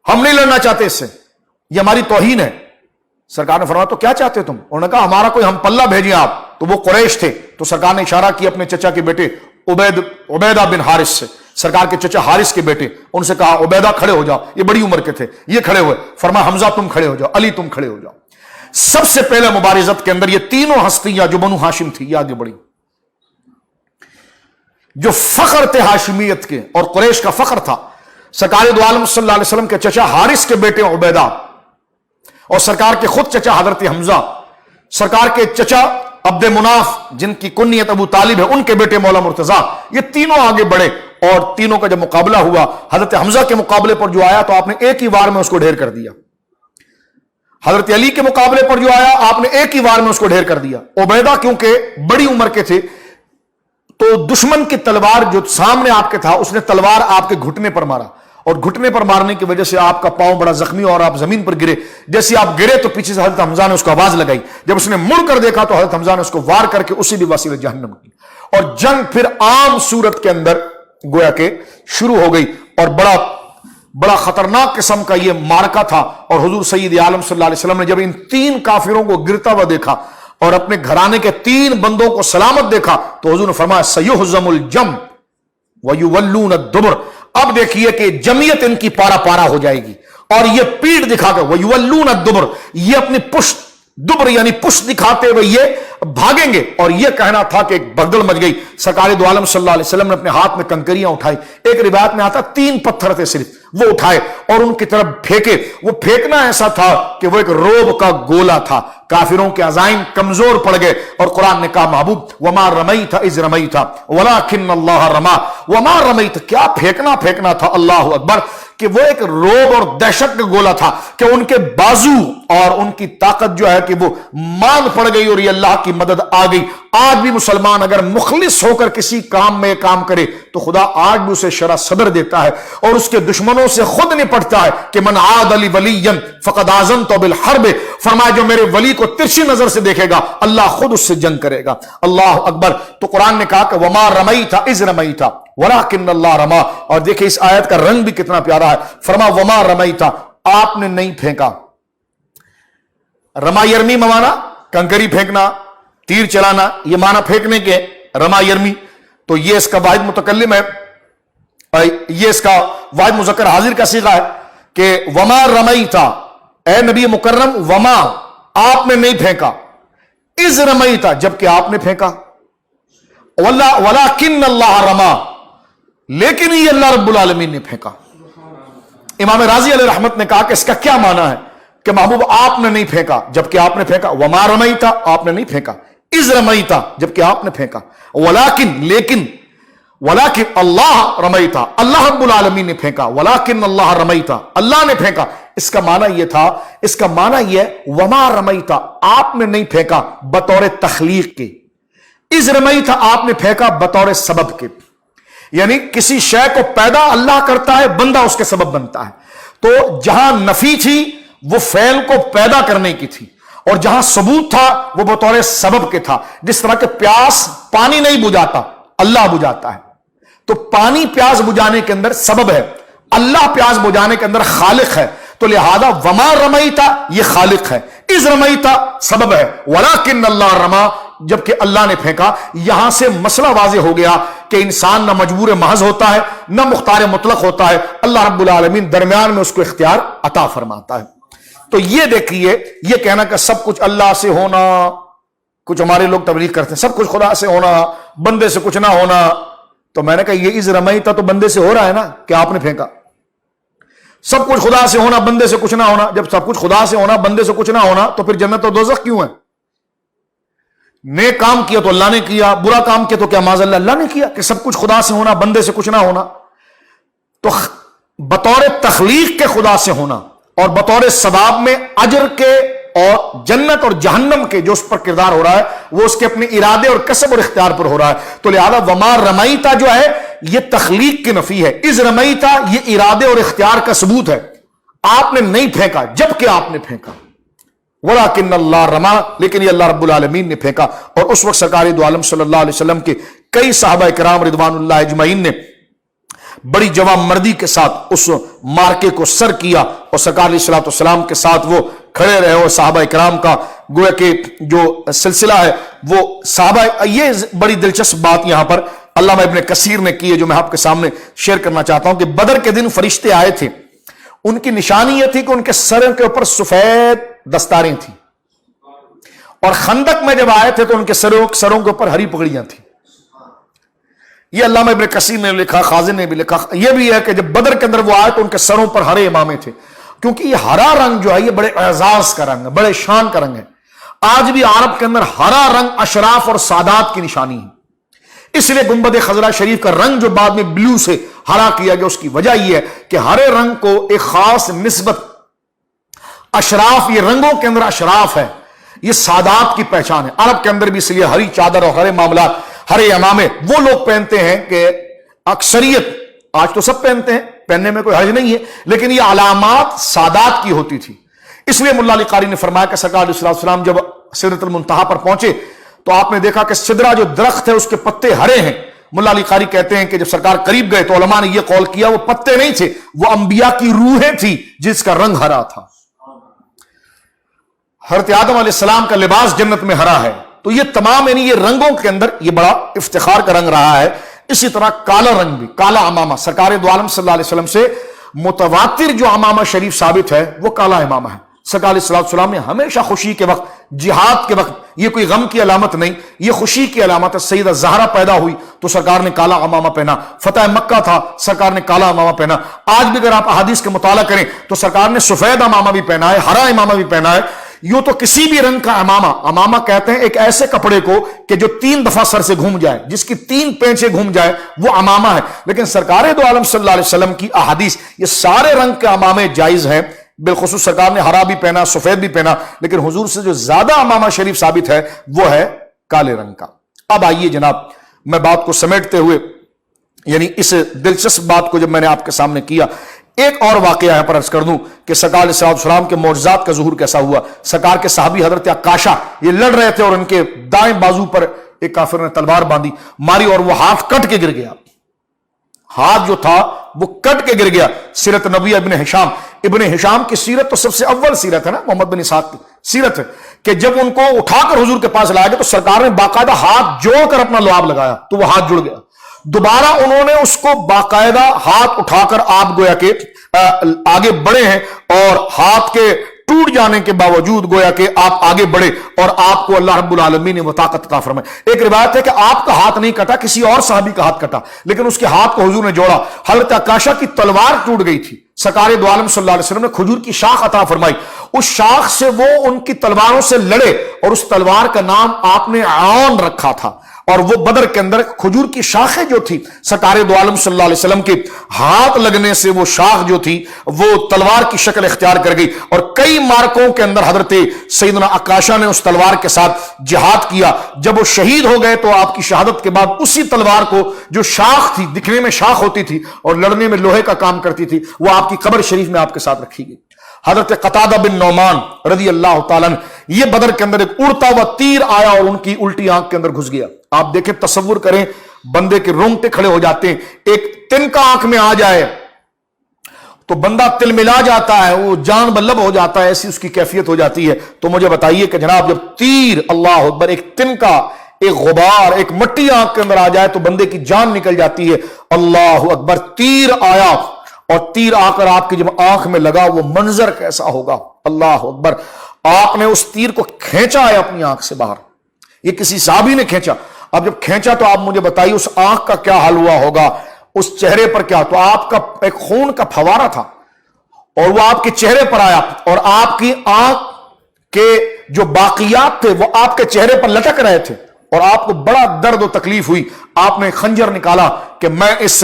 ہم نہیں لڑنا چاہتے اس سے، یہ ہماری توہین ہے. سرکار نے فرمایا تو کیا چاہتے تم؟ انہوں نے کہا ہمارا کوئی ہم پلہ بھیجیں آپ. تو وہ قریش تھے. تو سرکار نے اشارہ کیا اپنے چچا کے بیٹے عبیدہ بن حارث سے، سرکار کے چچا حارث کے بیٹے، ان سے کہا عبیدہ کھڑے ہو جاؤ، یہ بڑی عمر کے تھے، یہ کھڑے ہوئے. فرمایا حمزہ تم کھڑے ہو جاؤ، علی تم کھڑے ہو جاؤ. سب سے پہلے مبارزت کے اندر یہ تینوں ہستیاں جو بنو ہاشم تھی یہ آگے بڑھی. جو فخر تھے ہاشمیت کے اور قریش کا فخر تھا، سرکار دو عالم صلی اللہ علیہ وسلم کے چچا حارث کے بیٹے عبیدہ، اور سرکار کے خود چچا حضرت حمزہ، سرکار کے چچا عبد مناف جن کی کنیت ابو طالب ہے، ان کے بیٹے مولا مرتضیٰ، یہ تینوں آگے بڑھے. اور تینوں کا جب مقابلہ ہوا، حضرت حمزہ کے مقابلے پر جو آیا تو آپ نے ایک ہی وار میں اس کو ڈھیر کر دیا. حضرت علی کے مقابلے پر جو آیا آپ نے ایک ہی وار میں اس کو ڈھیر کر دیا. عبیدہ کیونکہ بڑی عمر کے تھے تو دشمن کی تلوار جو سامنے آپ کے تھا، اس نے تلوار آپ کے گھٹنے پر مارا، اور گھٹنے پر مارنے کی وجہ سے آپ کا پاؤں بڑا زخمی اور آپ زمین پر گرے. جیسے آپ گرے تو پیچھے سے حضرت حمزہ نے اس کو آواز لگائی. جب اس نے مڑ کر دیکھا تو حضرت حمزہ نے اس کو وار کر کے اسی بھی وسیلے جہنم کی. اور جنگ پھر عام صورت کے اندر گویا کہ شروع ہو گئی، اور بڑا خطرناک قسم کا یہ مارکا تھا. اور حضور سید عالم صلی اللہ علیہ وسلم نے جب ان تین کافروں کو گرتا ہوا دیکھا اور اپنے گھرانے کے تین بندوں کو سلامت دیکھا تو حضور نے فرمایا سیہزم الجم ویولون الدبر. اب دیکھیے کہ جمعیت ان کی پارا پارا ہو جائے گی، اور یہ پیٹ دکھا کر ویولون الدبر، یہ اپنی پشت، دبر یعنی پشت دکھاتے ہوئے یہ بھاگیں گے. اور یہ کہنا تھا کہ ایک بھگدڑ مچ گئی. سرکار دو عالم صلی اللہ علیہ وسلم نے اپنے ہاتھ میں کنکریاں اٹھائی. ایک روایت میں آتا 3 پتھر تھے صرف، وہ اٹھائے اور ان کی طرف پھینکے. وہ پھینکنا ایسا تھا کہ وہ ایک روب کا گولا تھا. کافروں کے عزائم کمزور پڑ گئے، اور قرآن نے کہا محبوب وما رمیت اذ رمیت ولکن اللہ رما. وما رمیت، کیا پھینکنا تھا، اللہ اکبر، کہ وہ ایک روب اور دہشت کا گولا تھا کہ ان کے بازو اور ان کی طاقت جو ہے کہ وہ مان پڑ گئی اور یہ اللہ کی مدد آ گئی. آج بھی مسلمان اگر مخلص ہو کر کسی کام میں کام کرے تو خدا آج بھی اسے شرح صدر دیتا ہے اور اس کے دشمنوں سے خود نپٹتا ہے کہ من عاد لی ولیا فقد آذنت بالحرب. فرمایا جو میرے ولی کو ترچھی نظر سے دیکھے گا اللہ خود اس سے جنگ کرے گا. اللہ اکبر. تو قرآن نے کہا کہ وما رمیت اذ رمیت ولکن اللہ رما. اور دیکھیں اس آیت کا رنگ بھی کتنا پیارا ہے. فرما وما رمیت، آپ نے نہیں پھینکا. رما یرمی مانا کنکری پھینکنا، تیر چلانا، یہ مانا پھینکنے کے رما یرمی. تو یہ اس کا واحد متکلم ہے، یہ اس کا واحد مذکر حاضر کا صیغہ ہے کہ وما رمیتا، اے نبی مکرم، وما آپ نے نہیں پھینکا، اذ رمیتا جبکہ آپ نے پھینکا، ولکن اللہ رما لیکن یہ اللہ رب العالمین نے پھینکا. امام راضی علیہ رحمت نے کہا کہ اس کا کیا معنی ہے کہ محبوب آپ نے نہیں پھینکا جبکہ آپ نے پھینکا. وما رمیتا آپ نے نہیں پھینکا، اذ رمیتا جبکہ آپ نے پھینکا، لیکن اللہ رمیتا اللہ رب العالمین نے پھینکا، ولکن اللہ رمیتا اللہ نے پھینکا. اس کا معنی یہ تھا، اس کا معنی یہ وما رمیتا آپ نے نہیں پھینکا بطور تخلیق کے، اذ رمیتا آپ نے پھینکا بطور سبب کے. یعنی کسی شے کو پیدا اللہ کرتا ہے، بندہ اس کے سبب بنتا ہے. تو جہاں نفی تھی وہ فعل کو پیدا کرنے کی تھی، اور جہاں ثبوت تھا وہ بطور سبب کے تھا. جس طرح کہ پیاس پانی نہیں بجھاتا، اللہ بجھاتا ہے. تو پانی پیاس بجھانے کے اندر سبب ہے، اللہ پیاس بجھانے کے اندر خالق ہے. تو لہذا وما رمیتا یہ خالق ہے، اذ رمیتا سبب ہے، ولکن اللہ رما جبکہ اللہ نے پھینکا. یہاں سے مسئلہ واضح ہو گیا کہ انسان نہ مجبور محض ہوتا ہے نہ مختار مطلق ہوتا ہے، اللہ رب العالمین درمیان میں اس کو اختیار عطا فرماتا ہے. تو یہ دیکھیے، یہ کہنا کہ سب کچھ اللہ سے ہونا، کچھ ہمارے لوگ تبلیغ کرتے ہیں سب کچھ خدا سے ہونا، بندے سے کچھ نہ ہونا. تو میں نے کہا یہ اذ رمیتا تو بندے سے ہو رہا ہے نا کہ آپ نے پھینکا. سب کچھ خدا سے ہونا بندے سے کچھ نہ ہونا، جب سب کچھ خدا سے ہونا بندے سے کچھ نہ ہونا تو پھر جنت و دوزخ کیوں ہے؟ نیک کام کیا تو اللہ نے کیا، برا کام کیا تو کیا معاذ اللہ نے کیا؟ کہ سب کچھ خدا سے ہونا بندے سے کچھ نہ ہونا. تو بطور تخلیق کے خدا سے ہونا اور بطور ثواب میں اجر کے اور جنت اور جہنم کے جو اس پر کردار ہو رہا ہے وہ اس کے اپنے ارادے اور کسب اور اختیار پر ہو رہا ہے. تو لہذا وما رمیتا جو ہے یہ تخلیق کی نفی ہے، اذ رمیتا یہ ارادے اور اختیار کا ثبوت ہے. آپ نے نہیں پھینکا جبکہ آپ نے پھینکا، ولکن اللہ رما لیکن یہ اللہ رب العالمین نے پھینکا. اور اس وقت سرکار دو عالم صلی اللہ علیہ وسلم کے کئی صحابہ کرام رضوان اللہ اجمعین نے بڑی جوان مردی کے ساتھ اس مارکے کو سر کیا اور سرکار علیہ الصلوۃ والسلام کے ساتھ وہ کھڑے رہے. اور صحابہ کرام کا گویا کہ جو سلسلہ ہے وہ صحابہ، یہ بڑی دلچسپ بات یہاں پر علامہ ابن کثیر نے کی ہے جو میں آپ کے سامنے شیئر کرنا چاہتا ہوں کہ بدر کے دن فرشتے آئے تھے، ان کی نشانی یہ تھی کہ ان کے سروں کے اوپر سفید دستاریں تھیں، اور خندق میں جب آئے تھے تو ان کے سروں کے اوپر ہری پگڑیاں تھیں. یہ علامہ ابن کثیر نے لکھا، خازن نے بھی لکھا. یہ بھی ہے کہ جب بدر کے اندر وہ آئے تو ان کے سروں پر ہرے امامے تھے، کیونکہ یہ ہرا رنگ جو ہے یہ بڑے اعزاز کا رنگ ہے، بڑے شان کا رنگ ہے. آج بھی عرب کے اندر ہرا رنگ اشراف اور سادات کی نشانی ہے. اس لیے گنبد خضرا شریف کا رنگ جو بعد میں بلو سے ہرا کیا گیا اس کی وجہ یہ ہے کہ ہرے رنگ کو ایک خاص نسبت اشراف، یہ رنگوں کے اندر اشراف ہے، یہ سادات کی پہچان ہے. عرب کے اندر بھی اس لیے ہری چادر اور ہرے معاملات، ہرے امامے وہ لوگ پہنتے ہیں کہ اکثریت، آج تو سب پہنتے ہیں، پہننے میں کوئی حرج نہیں ہے، لیکن یہ علامات سادات کی ہوتی تھی. اس لیے مولا علی قاری نے فرمایا کہ سرکار علیہ السلام جب سدرۃ المنتہا پر پہنچے تو آپ نے دیکھا کہ سدرہ جو درخت ہے اس کے پتے ہرے ہیں. مولا علی قاری کہتے ہیں کہ جب سرکار قریب گئے تو علماء نے یہ قول کیا وہ پتے نہیں تھے، وہ انبیاء کی روحیں تھی جس کا رنگ ہرا تھا. حضرت آدم علیہ السلام کا لباس جنت میں ہرا ہے. تو یہ تمام یعنی یہ رنگوں کے اندر یہ بڑا افتخار کا رنگ رہا ہے. اسی طرح کالا رنگ بھی، کالا امامہ، سرکار دو عالم صلی اللہ علیہ وسلم سے متواتر جو امامہ شریف ثابت ہے وہ کالا امامہ ہے. سرکار علیہ السلام نے ہمیشہ خوشی کے وقت، جہاد کے وقت، یہ کوئی غم کی علامت نہیں، یہ خوشی کی علامت ہے. سیدہ زہرا پیدا ہوئی تو سرکار نے کالا امامہ پہنا، فتح مکہ تھا سرکار نے کالا امامہ پہنا. آج بھی اگر آپ احادیث کے مطالعہ کریں تو سرکار نے سفید امامہ بھی پہنا ہے، ہرا امامہ بھی پہنا ہے. یوں تو کسی بھی رنگ کا امامہ کہتے ہیں ایک ایسے کپڑے کو کہ جو 3 دفعہ سر سے گھوم جائے، جس کی 3 پینچیں گھوم جائے وہ امامہ ہے. لیکن سرکار دو عالم صلی اللہ علیہ وسلم کی احادیث یہ سارے رنگ کے امامے جائز ہیں. بالخصوص سرکار نے ہرا بھی پہنا، سفید بھی پہنا، لیکن حضور سے جو زیادہ امامہ شریف ثابت ہے وہ ہے کالے رنگ کا. اب آئیے جناب، میں بات کو سمیٹتے ہوئے، یعنی اس دلچسپ بات کو جب میں نے آپ کے سامنے کیا، ایک اور واقعہ یہاں پر عرض کر دوں کہ سرکار علیہ السلام کے معجزات کا ظہور کیسا ہوا. سرکار کے صحابی حضرت عکاشہ یہ لڑ رہے تھے اور ان کے دائیں بازو پر ایک کافر نے تلوار باندھی، ماری اور وہ ہاتھ کٹ کے گر گیا. ہاتھ جو تھا وہ کٹ کے گر گیا. سیرت نبویہ ابن ہشام کی سیرت تو سب سے اول سیرت ہے نا، محمد بن اسحاق کی سیرت ہے کہ جب ان کو اٹھا کر حضور کے پاس لایا گیا تو سرکار نے باقاعدہ ہاتھ جوڑ کر اپنا لعاب لگایا تو وہ ہاتھ جڑ گیا. دوبارہ انہوں نے اس کو باقاعدہ ہاتھ اٹھا کر آپ گویا کہ آگے بڑھے ہیں اور ہاتھ کے ٹوٹ جانے کے باوجود گویا کہ آپ آگے بڑھے اور آپ کو اللہ رب العالمین نے وہ طاقت عطا فرمائی. ایک روایت ہے کہ آپ کا ہاتھ نہیں کٹا، کسی اور صحابی کا ہاتھ کٹا، لیکن اس کے ہاتھ کو حضور نے جوڑا. حضرت عکاشہ کی تلوار ٹوٹ گئی تھی، سرکار دو عالم صلی اللہ علیہ وسلم نے کھجور کی شاخ عطا فرمائی، اس شاخ سے وہ ان کی تلواروں سے لڑے اور اس تلوار کا نام آپ نے عون رکھا تھا. اور وہ بدر کے اندر کھجور کی شاخیں جو تھی سرکار دو عالم صلی اللہ علیہ وسلم کے ہاتھ لگنے سے وہ شاخ جو تھی وہ تلوار کی شکل اختیار کر گئی. اور کئی مارکوں کے اندر حضرت سیدنا عکاشہ نے اس تلوار کے ساتھ جہاد کیا. جب وہ شہید ہو گئے تو آپ کی شہادت کے بعد اسی تلوار کو جو شاخ تھی، دکھنے میں شاخ ہوتی تھی اور لڑنے میں لوہے کا کام کرتی تھی، وہ آپ کی قبر شریف میں آپ کے ساتھ رکھی گئی. حضرت قتادہ بن نعمان رضی اللہ تعالیٰ عنہ، یہ بدر کے اندر ایک اڑتا ہوا تیر آیا اور ان کی الٹی آنکھ کے اندر گھس گیا. آپ دیکھیں، تصور کریں، بندے کے رونگٹے کھڑے ہو جاتے ہیں. ایک تنکا آنکھ میں آ جائے تو بندہ تل ملا جاتا ہے، وہ جان بلب ہو جاتا ہے، ایسی اس کی کیفیت ہو جاتی ہے۔ تو مجھے بتائیے کہ جناب جب تیر، اللہ اکبر، ایک تنکا، ایک غبار، ایک مٹی آنکھ کے اندر آ جائے تو بندے کی جان نکل جاتی ہے۔ اللہ اکبر، تیر آیا اور تیر آ کر آپ کی جب آنکھ میں لگا وہ منظر کیسا ہوگا، اللہ اکبر۔ آپ نے اس تیر کو کھینچا ہے اپنی آنکھ سے باہر، یہ کسی صحابی نے کھینچا۔ اب جب کھینچا تو آپ مجھے بتائیے اس آنکھ کا کیا حال ہوا ہوگا، اس چہرے پر کیا؟ تو آپ کا ایک خون کا فوارہ تھا اور وہ آپ کے چہرے پر آیا اور آپ کی آنکھ کے جو باقیات تھے وہ آپ کے چہرے پر لٹک رہے تھے اور آپ کو بڑا درد و تکلیف ہوئی۔ آپ نے خنجر نکالا کہ میں اس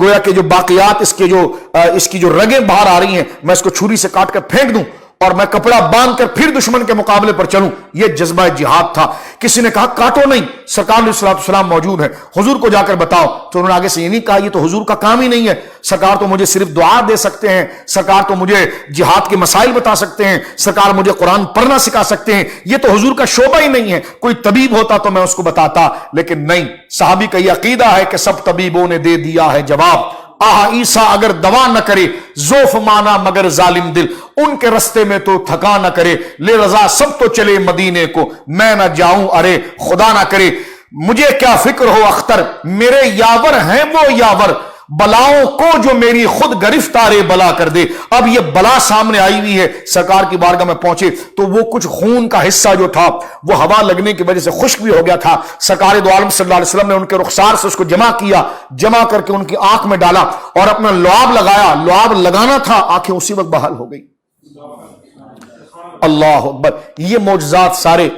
گویا کے جو باقیات، اس کی جو رگیں باہر آ رہی ہیں، میں اس کو چھری سے کاٹ کر پھینک دوں اور میں کپڑا باندھ کر پھر دشمن کے مقابلے پر چلوں۔ یہ جذبہ جہاد تھا۔ کسی نے کہا کاٹو نہیں، سرکار علیہ الصلوۃ والسلام موجود ہے، حضور کو جا کر بتاؤ۔ تو انہوں نے آگے سے یہ نہیں کہا یہ تو حضور کا کام ہی نہیں ہے، سرکار تو مجھے صرف دعا دے سکتے ہیں، سرکار تو مجھے جہاد کے مسائل بتا سکتے ہیں، سرکار مجھے قرآن پڑھنا سکھا سکتے ہیں، یہ تو حضور کا شعبہ ہی نہیں ہے۔ کوئی طبیب ہوتا تو میں اس کو بتاتا، لیکن نہیں۔ صحابی کا یہ عقیدہ ہے کہ سب طبیبوں نے دے دیا ہے جواب، آہ عیسیٰ اگر دوا نہ کرے زوف مانا مگر ظالم دل، ان کے رستے میں تو تھکا نہ کرے، لے رضا سب تو چلے مدینے کو، میں نہ جاؤں ارے خدا نہ کرے۔ مجھے کیا فکر ہو اختر، میرے یاور ہیں وہ یاور، بلاؤں کو جو میری خود گرفتار بلا کر دے۔ اب یہ بلا سامنے آئی ہوئی ہے، سرکار کی بارگاہ میں پہنچے تو وہ کچھ خون کا حصہ جو تھا وہ ہوا لگنے کی وجہ سے خشک بھی ہو گیا تھا۔ سرکار دو عالم صلی اللہ علیہ وسلم نے ان کے رخسار سے اس کو جمع کیا، جمع کر کے ان کی آنکھ میں ڈالا اور اپنا لعاب لگایا۔ لعاب لگانا تھا، آنکھیں اسی وقت بحال ہو گئی۔ اللہ اکبر۔ یہ معجزات سارے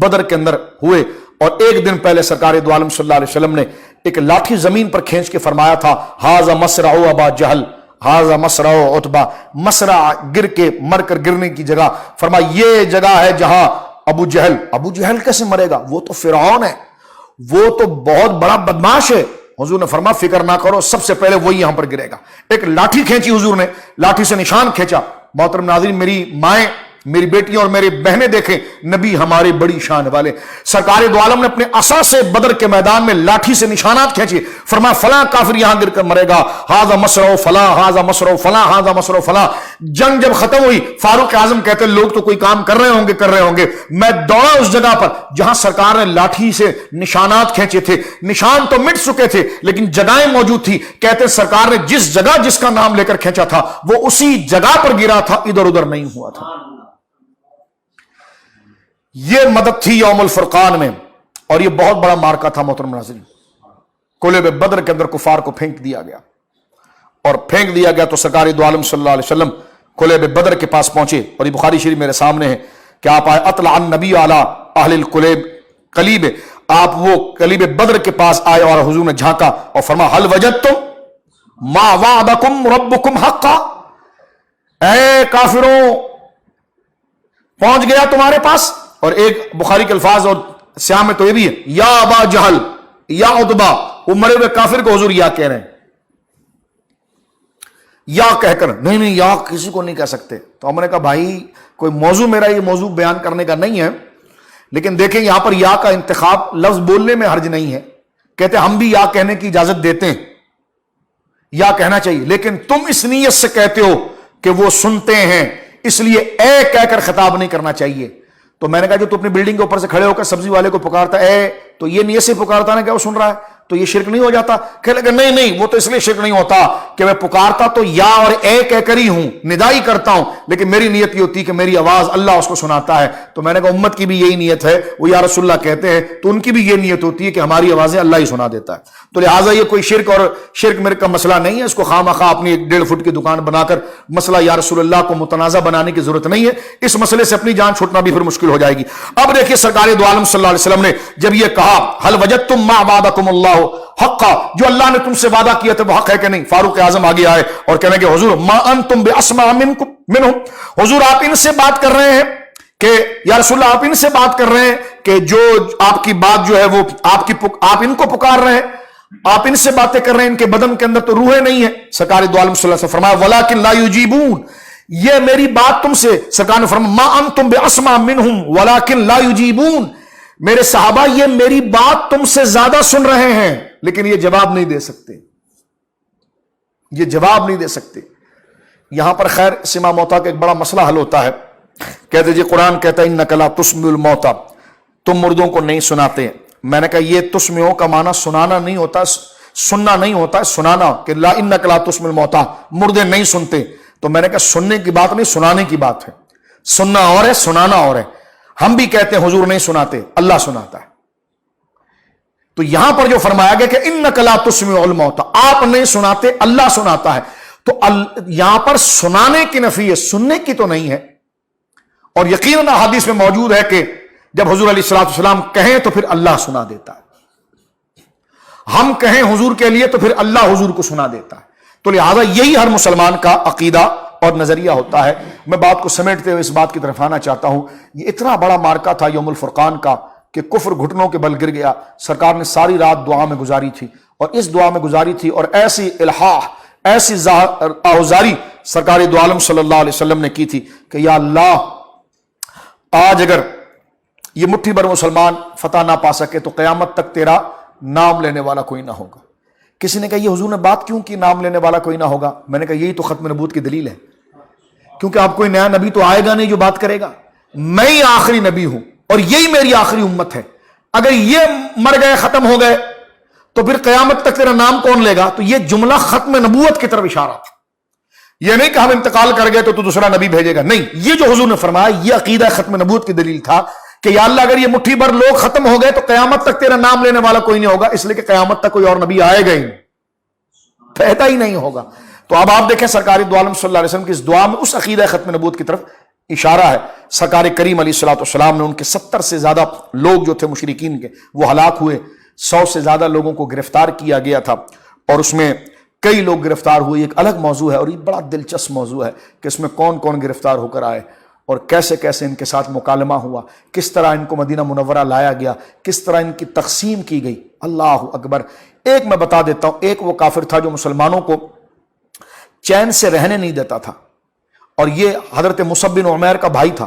بدر کے اندر ہوئے۔ اور ایک دن پہلے سرکار دو عالم صلی اللہ علیہ وسلم نے ایک لاٹھی زمین پر کھینچ کے فرمایا تھا، ہاذا مصرع ابا جہل، ہاذا مصرع عتبہ۔ مصرع گر کے مر کر گرنے کی جگہ، فرمایا یہ جگہ ہے جہاں ابو جہل۔ ابو جہل کیسے مرے گا؟ وہ تو فرعون ہے، وہ تو بہت بڑا بدماش ہے۔ حضور نے فرمایا فکر نہ کرو، سب سے پہلے وہی یہاں پر گرے گا۔ ایک لاٹھی کھینچی حضور نے، لاٹھی سے نشان کھینچا۔ محترم ناظرین، میری مائیں، میری بیٹیاں اور میری بہنیں دیکھیں، نبی ہمارے بڑی شان والے سرکار دو عالم نے اپنے عصا سے بدر کے میدان میں لاٹھی سے نشانات کھینچے، فرمایا فلاں کافر یہاں گر کر مرے گا، ہاذا مصرع فلاں، ہاذا مصرع فلاں، ہاذا مصرع فلاں۔ جنگ جب ختم ہوئی، فاروق اعظم کہتے لوگ تو کوئی کام کر رہے ہوں گے، میں دوڑا اس جگہ پر جہاں سرکار نے لاٹھی سے نشانات کھینچے تھے۔ نشان تو مٹ چکے تھے لیکن جگہیں موجود تھی۔ کہتے سرکار نے جس جگہ جس کا نام لے کر کھینچا تھا وہ اسی جگہ پر گرا تھا، ادھر ادھر نہیں ہوا تھا۔ یہ مدد تھی یوم الفرقان میں، اور یہ بہت بڑا مارکا تھا محترم ناظرین۔ قلعہ بدر کے اندر کفار کو پھینک دیا گیا، اور پھینک دیا گیا تو سرکار دو عالم صلی اللہ علیہ وسلم قلعہ بدر کے پاس پہنچے، اور یہ بخاری شریف میرے سامنے ہے کہ آپ آئے اطلع النبی علی اہل القلیب، آپ وہ قلیب بدر کے پاس آئے اور حضور نے جھانکا اور فرمایا هل وجدتم ما وعدکم ربکم حقا، اے کافروں پہنچ گیا تمہارے پاس۔ اور ایک بخاری کے الفاظ اور سیاہ میں تو یہ بھی ہے یا ابا جہل یا عتبہ، وہ مرے ہوئے کافر کو حضور یا کہہ رہے ہیں، یا کہہ کر، نہیں یا کسی کو نہیں کہہ سکتے۔ تو ہم نے کہا بھائی کوئی موضوع، میرا یہ موضوع بیان کرنے کا نہیں ہے، لیکن دیکھیں یہاں پر یا کا انتخاب لفظ بولنے میں حرج نہیں ہے، کہتے ہم بھی یا کہنے کی اجازت دیتے ہیں، یا کہنا چاہیے، لیکن تم اس نیت سے کہتے ہو کہ وہ سنتے ہیں، اس لیے اے کہہ کر خطاب نہیں کرنا چاہیے۔ تو میں نے کہا جو تو اپنی بلڈنگ کے اوپر سے کھڑے ہو کر سبزی والے کو پکارتا اے، تو یہ نیت سے پکارتا نا کہ وہ سن رہا ہے، تو یہ شرک نہیں ہو جاتا؟ کہ لگا نہیں وہ تو اس لیے شرک نہیں ہوتا کہ میں پکارتا تو یا اور اے کہہ کر ہی ہوں، ندائی کرتا ہوں، لیکن میری نیت یہ ہوتی ہے کہ میری آواز اللہ اس کو سناتا ہے۔ تو میں نے کہا امت کی بھی یہی نیت ہے، وہ یا رسول اللہ کہتے ہیں تو ان کی بھی یہ نیت ہوتی ہے کہ ہماری آوازیں اللہ ہی سنا دیتا ہے۔ تو لہٰذا یہ کوئی شرک اور شرک میرے کا مسئلہ نہیں ہے، اس کو خواہ مخواہ اپنی 1.5 فٹ کی دکان بنا کر مسئلہ یا رسول اللہ کو متنازع بنانے کی ضرورت نہیں ہے، اس مسئلے سے اپنی جان چھوٹنا بھی پھر مشکل ہو جائے گی۔ اب دیکھیے سرکار دو عالم صلی اللہ علیہ وسلم نے جب یہ کہا هل وجدتم ما وعدکم اللہ حقا، جو اللہ نے تم سے وعدہ کیا تھا وہ حق ہے کہ نہیں؟ فاروق اعظم آگے آئے اور کہنے کہ حضور ما انتم باسمع منہم، حضور آپ ان سے بات کر رہے ہیں کہ یا رسول اللہ آپ ان سے بات کر رہے ہیں کہ جو آپ کی بات جو ہے وہ آپ ان کو پکار رہے ہیں، آپ ان سے باتیں کر رہے ہیں، ان کے بدن کے اندر تو روحیں نہیں ہیں۔ سرکار دو عالم صلی اللہ علیہ وسلم فرمایا ولکن لا یجیبون، یہ میری بات تم سے، سرکار نے فرمایا ما انتم باسمع منہم ولکن لا یجیبون، میرے صحابہ یہ میری بات تم سے زیادہ سن رہے ہیں لیکن یہ جواب نہیں دے سکتے، یہ جواب نہیں دے سکتے۔ یہاں پر خیر سما موتا کا ایک بڑا مسئلہ حل ہوتا ہے. کہتے جی قرآن کہتا ہے انک لا تسمع الموتا، تم مردوں کو نہیں سناتے. میں نے کہا یہ تسمعو کا معنی سنانا نہیں ہوتا، سننا نہیں ہوتا ہے، سنانا، کہ لا انک لا تسمع الموتا، مردے نہیں سنتے. تو میں نے کہا سننے کی بات نہیں، سنانے کی بات ہے. سننا اور ہے، سنانا اور ہے. ہم بھی کہتے ہیں حضور نہیں سناتے، اللہ سناتا ہے. تو یہاں پر جو فرمایا گیا کہ انک لا تسمع الموتا، آپ نہیں سناتے، اللہ سناتا ہے. تو یہاں پر سنانے کی نفی ہے، سننے کی تو نہیں ہے. اور یقیناً حدیث میں موجود ہے کہ جب حضور علیہ الصلوۃ والسلام کہیں تو پھر اللہ سنا دیتا ہے. ہم کہیں حضور کے لیے تو پھر اللہ حضور کو سنا دیتا ہے. تو لہذا یہی ہر مسلمان کا عقیدہ اور نظریہ ہوتا ہے. میں بات کو سمیٹتے ہوئے اس بات کی طرف آنا چاہتا ہوں. یہ اتنا بڑا مارکا تھا یوم الفرقان کا کہ کفر گھٹنوں کے بل گر گیا. سرکار نے ساری رات دعا میں گزاری تھی، اور اس دعا میں گزاری تھی اور ایسی الحاح، ایسی آہوزاری سرکار دو عالم صلی اللہ علیہ وسلم نے کی تھی کہ یا اللہ، آج اگر یہ مٹھی بھر مسلمان فتح نہ پا سکے تو قیامت تک تیرا نام لینے والا کوئی نہ ہوگا. کسی نے کہا یہ حضور نے بات کیوں کی نام لینے والا کوئی نہ ہوگا؟ میں نے کہا یہی تو ختم نبوت کی دلیل ہے. کیونکہ اب کوئی نیا نبی تو آئے گا نہیں جو بات کرے گا. میں ہی آخری نبی ہوں اور یہی میری آخری امت ہے. اگر یہ مر گئے، ختم ہو گئے، تو پھر قیامت تک تیرا نام کون لے گا؟ تو یہ جملہ ختم نبوت کی طرف اشارہ تھا. یہ نہیں کہ ہم انتقال کر گئے تو دوسرا نبی بھیجے گا، نہیں. یہ جو حضور نے فرمایا یہ عقیدہ ختم نبوت کی دلیل تھا کہ یا اللہ اگر یہ مٹھی بھر لوگ ختم ہو گئے تو قیامت تک تیرا نام لینے والا کوئی نہیں ہوگا، اس لیے کہ قیامت تک کوئی اور نبی آئے گا ہی نہیں، پیدا ہی نہیں ہوگا. تو اب آپ دیکھیں سرکار دو عالم صلی اللہ علیہ وسلم کی اس دعا میں اس عقیدہ ختم نبوت کی طرف اشارہ ہے. سرکار کریم علیہ الصلوۃ والسلام نے ان کے 70 سے زیادہ لوگ جو تھے مشرکین کے، وہ ہلاک ہوئے. 100 سے زیادہ لوگوں کو گرفتار کیا گیا تھا، اور اس میں کئی لوگ گرفتار ہوئے. ایک الگ موضوع ہے اور یہ بڑا دلچسپ موضوع ہے کہ اس میں کون کون گرفتار ہو کر آئے اور کیسے کیسے ان کے ساتھ مکالمہ ہوا، کس طرح ان کو مدینہ منورہ لایا گیا، کس طرح ان کی تقسیم کی گئی. اللہ اکبر. ایک میں بتا دیتا ہوں، ایک وہ کافر تھا جو مسلمانوں کو چین سے رہنے نہیں دیتا تھا، اور یہ حضرت مصعب بن عمیر کا بھائی تھا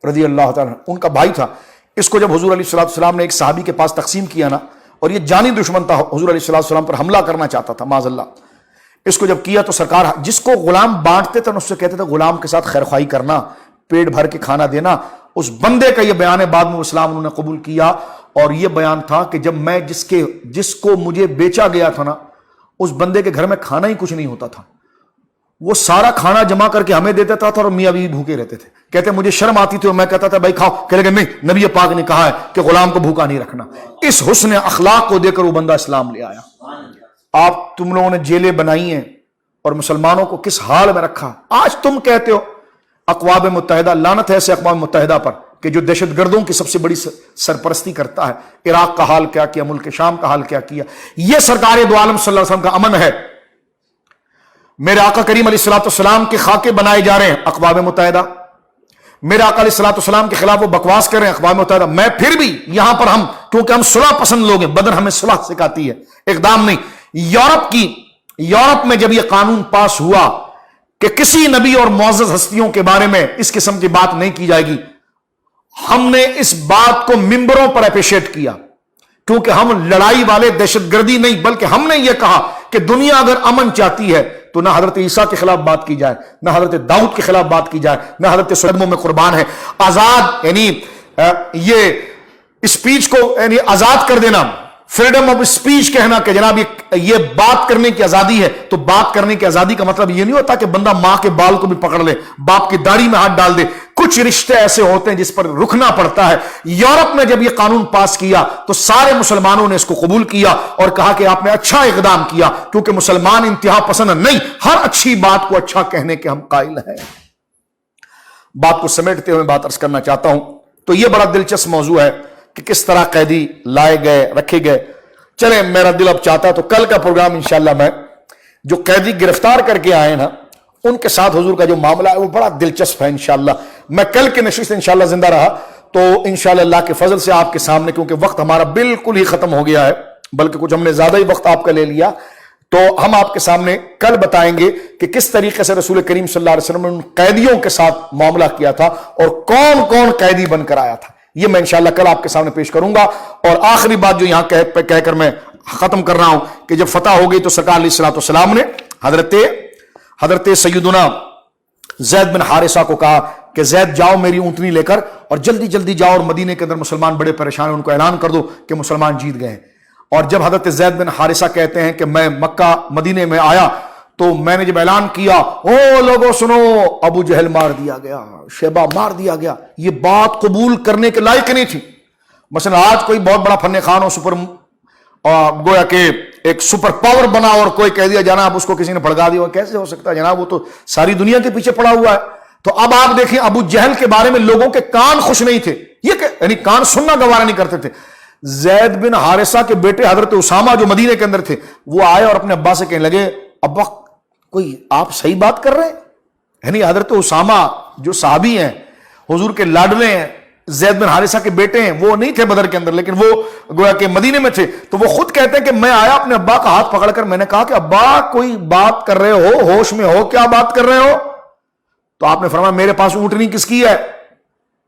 رضی اللہ تعالیٰ، ان کا بھائی تھا. اس کو جب حضور علیہ الصلوۃ والسلام نے ایک صحابی کے پاس تقسیم کیا نا، اور یہ جانی دشمن تھا، حضور علیہ الصلوۃ والسلام پر حملہ کرنا چاہتا تھا معاذ اللہ. اس کو جب کیا تو سرکار جس کو غلام بانٹتے تھے اس سے کہتے تھے غلام کے ساتھ خیر خواہی کرنا، پیٹ بھر کے کھانا دینا. اس بندے کا یہ بیان ہے، بعد میں اسلام انہوں نے قبول کیا. اور یہ بیان تھا کہ جب میں جس کو مجھے بیچا گیا تھا نا، اس بندے کے گھر میں کھانا ہی کچھ نہیں ہوتا تھا. وہ سارا کھانا جمع کر کے ہمیں دیتا تھا اور میاں بیوی بھوکے رہتے تھے. کہتے مجھے شرم آتی تھی اور میں کہتا تھا بھائی کھاؤ. کہنے لگے نہیں، نبی پاک نے کہا ہے کہ غلام کو بھوکا نہیں رکھنا. اس حسن اخلاق کو دے کر وہ بندہ اسلام لے آیا. آپ تم لوگوں نے جیلیں بنائی ہیں اور مسلمانوں کو کس حال میں رکھا. آج تم کہتے ہو اقوام متحدہ، لعنت ہے ایسے اقوام متحدہ پر کہ جو دہشت گردوں کی سب سے بڑی سرپرستی کرتا ہے. عراق کا حال کیا کیا، ملک شام کا حال کیا کیا. یہ سرکار دو عالم صلی اللہ علیہ وسلم کا امن ہے. میرے آقا کریم علیہ الصلوۃ والسلام کے خاکے بنائے جا رہے ہیں اقوام متحدہ. میرے آقا علیہ الصلوۃ والسلام کے خلاف وہ بکواس کر رہے ہیں اقوام متحدہ. میں پھر بھی یہاں پر ہم، کیونکہ ہم صلح پسند لوگ ہیں، بدر ہمیں صلح سکھاتی ہے، اقدام نہیں. یورپ میں جب یہ قانون پاس ہوا کہ کسی نبی اور معزز ہستیوں کے بارے میں اس قسم کی بات نہیں کی جائے گی، ہم نے اس بات کو ممبروں پر اپریشیٹ کیا، کیونکہ ہم لڑائی والے دہشت گردی نہیں، بلکہ ہم نے یہ کہا کہ دنیا اگر امن چاہتی ہے تو نہ حضرت عیسیٰ کے خلاف بات کی جائے، نہ حضرت داؤد کے خلاف بات کی جائے، نہ حضرت سلیمان میں قربان ہے. آزاد یعنی یہ اسپیچ کو یعنی آزاد کر دینا، فریڈم آف اسپیچ کہنا کہ جناب یہ بات کرنے کی آزادی ہے. تو بات کرنے کی آزادی کا مطلب یہ نہیں ہوتا کہ بندہ ماں کے بال کو بھی پکڑ لے، باپ کی داڑھی میں ہاتھ ڈال دے. کچھ رشتے ایسے ہوتے ہیں جس پر رکنا پڑتا ہے. یورپ نے جب یہ قانون پاس کیا تو سارے مسلمانوں نے اس کو قبول کیا اور کہا کہ آپ نے اچھا اقدام کیا، کیونکہ مسلمان انتہا پسند نہیں، ہر اچھی بات کو اچھا کہنے کے ہم قائل ہیں. بات کو سمیٹتے ہوئے بات عرض کرنا چاہتا ہوں. تو یہ بڑا دلچسپ موضوع ہے کہ کس طرح قیدی لائے گئے، رکھے گئے. چلیں میرا دل اب چاہتا ہے تو کل کا پروگرام انشاءاللہ میں جو قیدی گرفتار کر کے آئے نا ان کے ساتھ حضور کا جو معاملہ ہے وہ بڑا دلچسپ ہے. انشاءاللہ میں کل کے نشست انشاءاللہ زندہ رہا تو انشاءاللہ اللہ کے فضل سے آپ کے سامنے، کیونکہ وقت ہمارا بالکل ہی ختم ہو گیا ہے، بلکہ کچھ ہم نے زیادہ ہی وقت آپ کا لے لیا، تو ہم آپ کے سامنے کل بتائیں گے کہ کس طریقے سے رسول کریم صلی اللہ علیہ وسلم نے ان قیدیوں کے ساتھ معاملہ کیا تھا اور کون کون قیدی بن کر آیا تھا. یہ میں انشاءاللہ کل آپ کے سامنے پیش کروں گا. اور آخری بات جو یہاں کہہ کر میں ختم کر رہا ہوں کہ جب فتح ہو گئی تو سرکار علیہ الصلوۃ والسلام نے حضرت سیدنا زید بن حارثہ کو کہا کہ زید جاؤ میری اونٹنی لے کر اور جلدی جلدی جاؤ اور مدینے کے اندر مسلمان بڑے پریشان ہیں ان کو اعلان کر دو کہ مسلمان جیت گئے ہیں۔ اور جب حضرت زید بن حارثہ کہتے ہیں کہ میں مکہ مدینے میں آیا تو میں نے جب اعلان کیا، او لوگوں سنو، ابو جہل مار دیا گیا، شیبہ مار دیا گیا، یہ بات قبول کرنے کے لائق نہیں تھی۔ مثلا آج کوئی بہت بڑا فن خان ہو، گویا کہ ایک سپر پاور بنا اور کوئی کہہ دیا جناب اس کو کسی نے بھڑکا دیا، کیسے ہو سکتا ہے جناب، وہ تو ساری دنیا کے پیچھے پڑا ہوا ہے۔ تو اب آپ دیکھیں ابو جہل کے بارے میں لوگوں کے کان خوش نہیں تھے، یہ یعنی کان سننا گوارا نہیں کرتے تھے۔ زید بن حارثہ کے بیٹے حضرت اسامہ جو مدینے کے اندر تھے، وہ آئے اور اپنے ابا سے کہنے لگے، ابا کوئی آپ صحیح بات کر رہے ہیں؟ یعنی حضرت اسامہ جو صحابی ہیں، حضور کے لاڈلے ہیں، زید بن حارثہ کے بیٹے ہیں، وہ نہیں تھے بدر کے اندر لیکن وہ گویا کہ مدینے میں تھے، تو وہ خود کہتے ہیں کہ میں آیا اپنے ابا کا ہاتھ پکڑ کر، میں نے کہا کہ ابا کوئی بات کر رہے ہو، ہوش میں ہو، کیا بات کر رہے ہو؟ تو آپ نے فرمایا میرے پاس اونٹنی کس کی ہے؟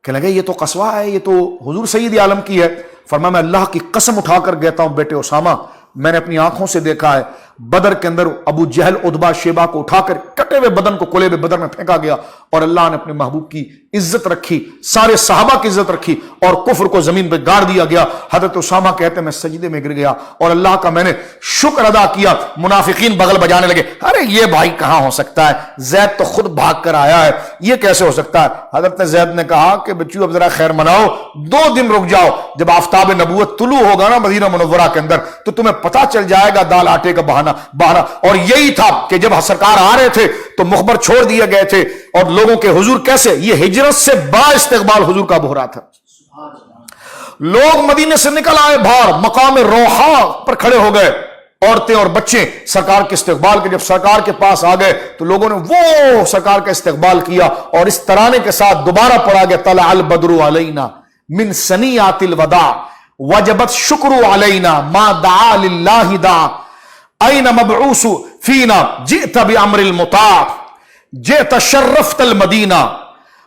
کہنے لگے یہ تو قصوہ ہے، یہ تو حضور سید عالم کی ہے۔ فرمایا میں اللہ کی قسم اٹھا کر کہتا ہوں بیٹے اسامہ، میں نے اپنی آنکھوں سے دیکھا ہے بدر کے اندر ابو جہل عتبہ شیبہ کو اٹھا کر کٹے ہوئے بدن کو قلیب بدر میں پھینکا گیا، اور اللہ نے اپنے محبوب کی عزت رکھی، سارے صحابہ کی عزت رکھی، اور کفر کو زمین پہ گاڑ دیا گیا۔ حضرت اسامہ کہتے ہیں میں سجدے میں گر گیا اور اللہ کا میں نے شکر ادا کیا۔ منافقین بغل بجانے لگے، ارے یہ بھائی کہاں ہو سکتا ہے، زید تو خود بھاگ کر آیا ہے، یہ کیسے ہو سکتا ہے؟ حضرت زید نے کہا کہ بچیو اب ذرا خیر مناؤ، 2 دن رک جاؤ، جب آفتاب نبوت طلوع ہوگا نا مدینہ منورہ کے اندر تو تمہیں پتہ چل جائے گا دال آٹے کا بہانہ۔ اور یہی تھا کہ جب سرکار آ رہے تھے تو مخبر چھوڑ دیے گئے تھے، اور لوگوں کے حضور کیسے، یہ ہجرت سے بڑا استقبال حضور کا ہو رہا تھا۔ لوگ مدینے سے نکل آئے باہر، مقام روحا پر کھڑے ہو گئے، عورتیں اور بچے سرکار کے استقبال کے۔ جب سرکار کے پاس آ گئے تو لوگوں نے وہ سرکار کا استقبال کیا، اور اس ترانے کے ساتھ دوبارہ پڑھا گیا، طلع البدر علینا من ثنیات الوداع وجبت شکر علینا ما دعا للہ دعا این مبعوث فینا جئت بامر المطاع جئت شرفت المدینہ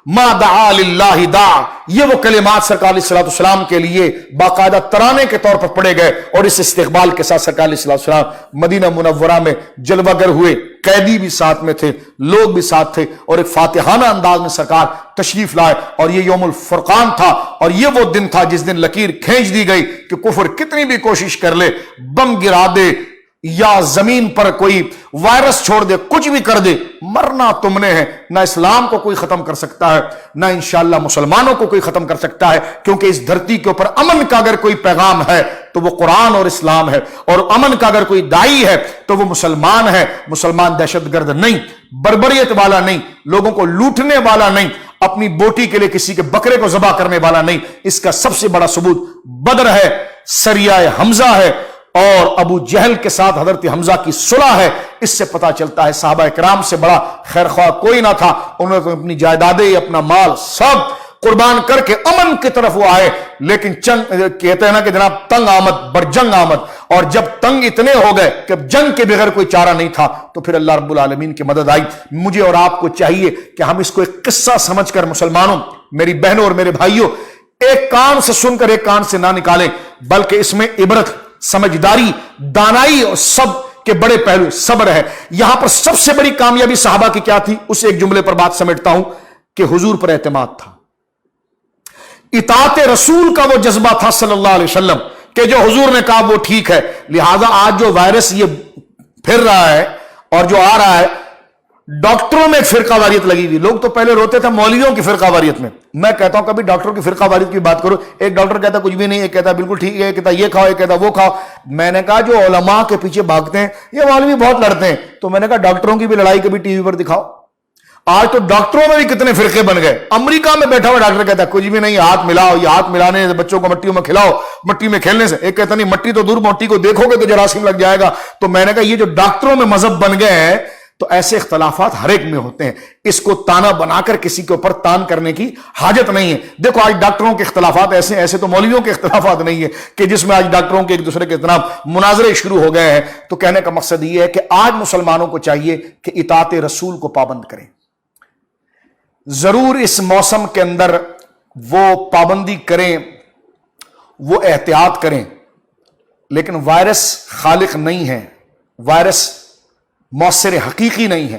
ما دعا للہ دعا۔ یہ وہ کلمات سرکار علیہ الصلوۃ والسلام کے لیے باقاعدہ ترانے کے طور پر پڑھے گئے، اور اس استقبال کے ساتھ سرکار علیہ الصلوۃ والسلام مدینہ منورہ میں جلوہ گر ہوئے۔ قیدی بھی ساتھ میں تھے، لوگ بھی ساتھ تھے، اور ایک فاتحانہ انداز میں سرکار تشریف لائے، اور یہ یوم الفرقان تھا، اور یہ وہ دن تھا جس دن لکیر کھینچ دی گئی کہ کفر کتنی بھی کوشش کر لے، بم گرا دے یا زمین پر کوئی وائرس چھوڑ دے، کچھ بھی کر دے، مرنا تم نے ہے۔ نہ اسلام کو کوئی ختم کر سکتا ہے، نہ انشاءاللہ مسلمانوں کو کوئی ختم کر سکتا ہے، کیونکہ اس دھرتی کے اوپر امن کا اگر کوئی پیغام ہے تو وہ قرآن اور اسلام ہے، اور امن کا اگر کوئی داعی ہے تو وہ مسلمان ہے۔ مسلمان دہشت گرد نہیں، بربریت والا نہیں، لوگوں کو لوٹنے والا نہیں، اپنی بوٹی کے لیے کسی کے بکرے کو ذبح کرنے والا نہیں۔ اس کا سب سے بڑا ثبوت بدر ہے، سریہ حمزہ ہے، اور ابو جہل کے ساتھ حضرت حمزہ کی صلح ہے۔ اس سے پتہ چلتا ہے صحابہ کرام سے بڑا خیر خواہ کوئی نہ تھا، انہوں نے اپنی جائیدادیں، اپنا مال سب قربان کر کے امن کی طرف وہ آئے، لیکن کہتے ہیں نا کہ جناب تنگ آمد بر جنگ آمد، اور جب تنگ اتنے ہو گئے کہ جنگ کے بغیر کوئی چارہ نہیں تھا تو پھر اللہ رب العالمین کی مدد آئی۔ مجھے اور آپ کو چاہیے کہ ہم اس کو ایک قصہ سمجھ کر، مسلمانوں، میری بہنوں اور میرے بھائیوں، ایک کان سے سن کر ایک کان سے نہ نکالیں، بلکہ اس میں عبرت، سمجھداری، دانائی اور سب کے بڑے پہلو، صبر ہے۔ یہاں پر سب سے بڑی کامیابی صحابہ کی کیا تھی؟ اس ایک جملے پر بات سمیٹتا ہوں کہ حضور پر اعتماد تھا، اطاعت رسول کا وہ جذبہ تھا صلی اللہ علیہ وسلم، کہ جو حضور نے کہا وہ ٹھیک ہے۔ لہذا آج جو وائرس یہ پھر رہا ہے اور جو آ رہا ہے، ڈاکٹروں میں ایک فرقہ واریت لگی ہوئی۔ لوگ تو پہلے روتے تھے مولویوں کی فرقہ واریت میں، میں کہتا ہوں کبھی ڈاکٹروں کی فرقہ واریت کی بات کرو، ایک ڈاکٹر کہتا کچھ بھی نہیں، ایک کہتا بالکل ٹھیک ہے، ایک کہتا یہ کھاؤ، ایک کہتا وہ کھاؤ۔ میں نے کہا جو علماء کے پیچھے بھاگتے ہیں یہ مولوی بہت لڑتے ہیں، تو میں نے کہا ڈاکٹروں کی بھی لڑائی کبھی ٹی وی پر دکھاؤ۔ آج تو ڈاکٹروں میں بھی کتنے فرقے بن گئے۔ امریکہ میں بیٹھا ہوا ڈاکٹر کہتا ہے کچھ بھی نہیں، ہاتھ ملاؤ، یہ ہاتھ ملانے سے بچوں کو مٹیوں میں کھلاؤ، مٹی میں کھیلنے سے۔ ایک کہتا نہیں مٹی تو دور، مٹی کو دیکھو گے تو جراثیم لگ جائے گا۔ تو میں نے کہا یہ جو ڈاکٹروں میں مذہب بن گئے ہیں، تو ایسے اختلافات ہر ایک میں ہوتے ہیں، اس کو تانا بنا کر کسی کے اوپر تان کرنے کی حاجت نہیں ہے۔ دیکھو آج ڈاکٹروں کے اختلافات ایسے تو مولویوں کے اختلافات نہیں ہے کہ جس میں آج ڈاکٹروں کے ایک دوسرے کے خلاف مناظرے شروع ہو گئے ہیں۔ تو کہنے کا مقصد یہ ہے کہ آج مسلمانوں کو چاہیے کہ اطاعت رسول کو پابند کریں۔ ضرور اس موسم کے اندر وہ پابندی کریں، وہ احتیاط کریں، لیکن وائرس خالق نہیں ہے، وائرس مؤثر حقیقی نہیں ہے۔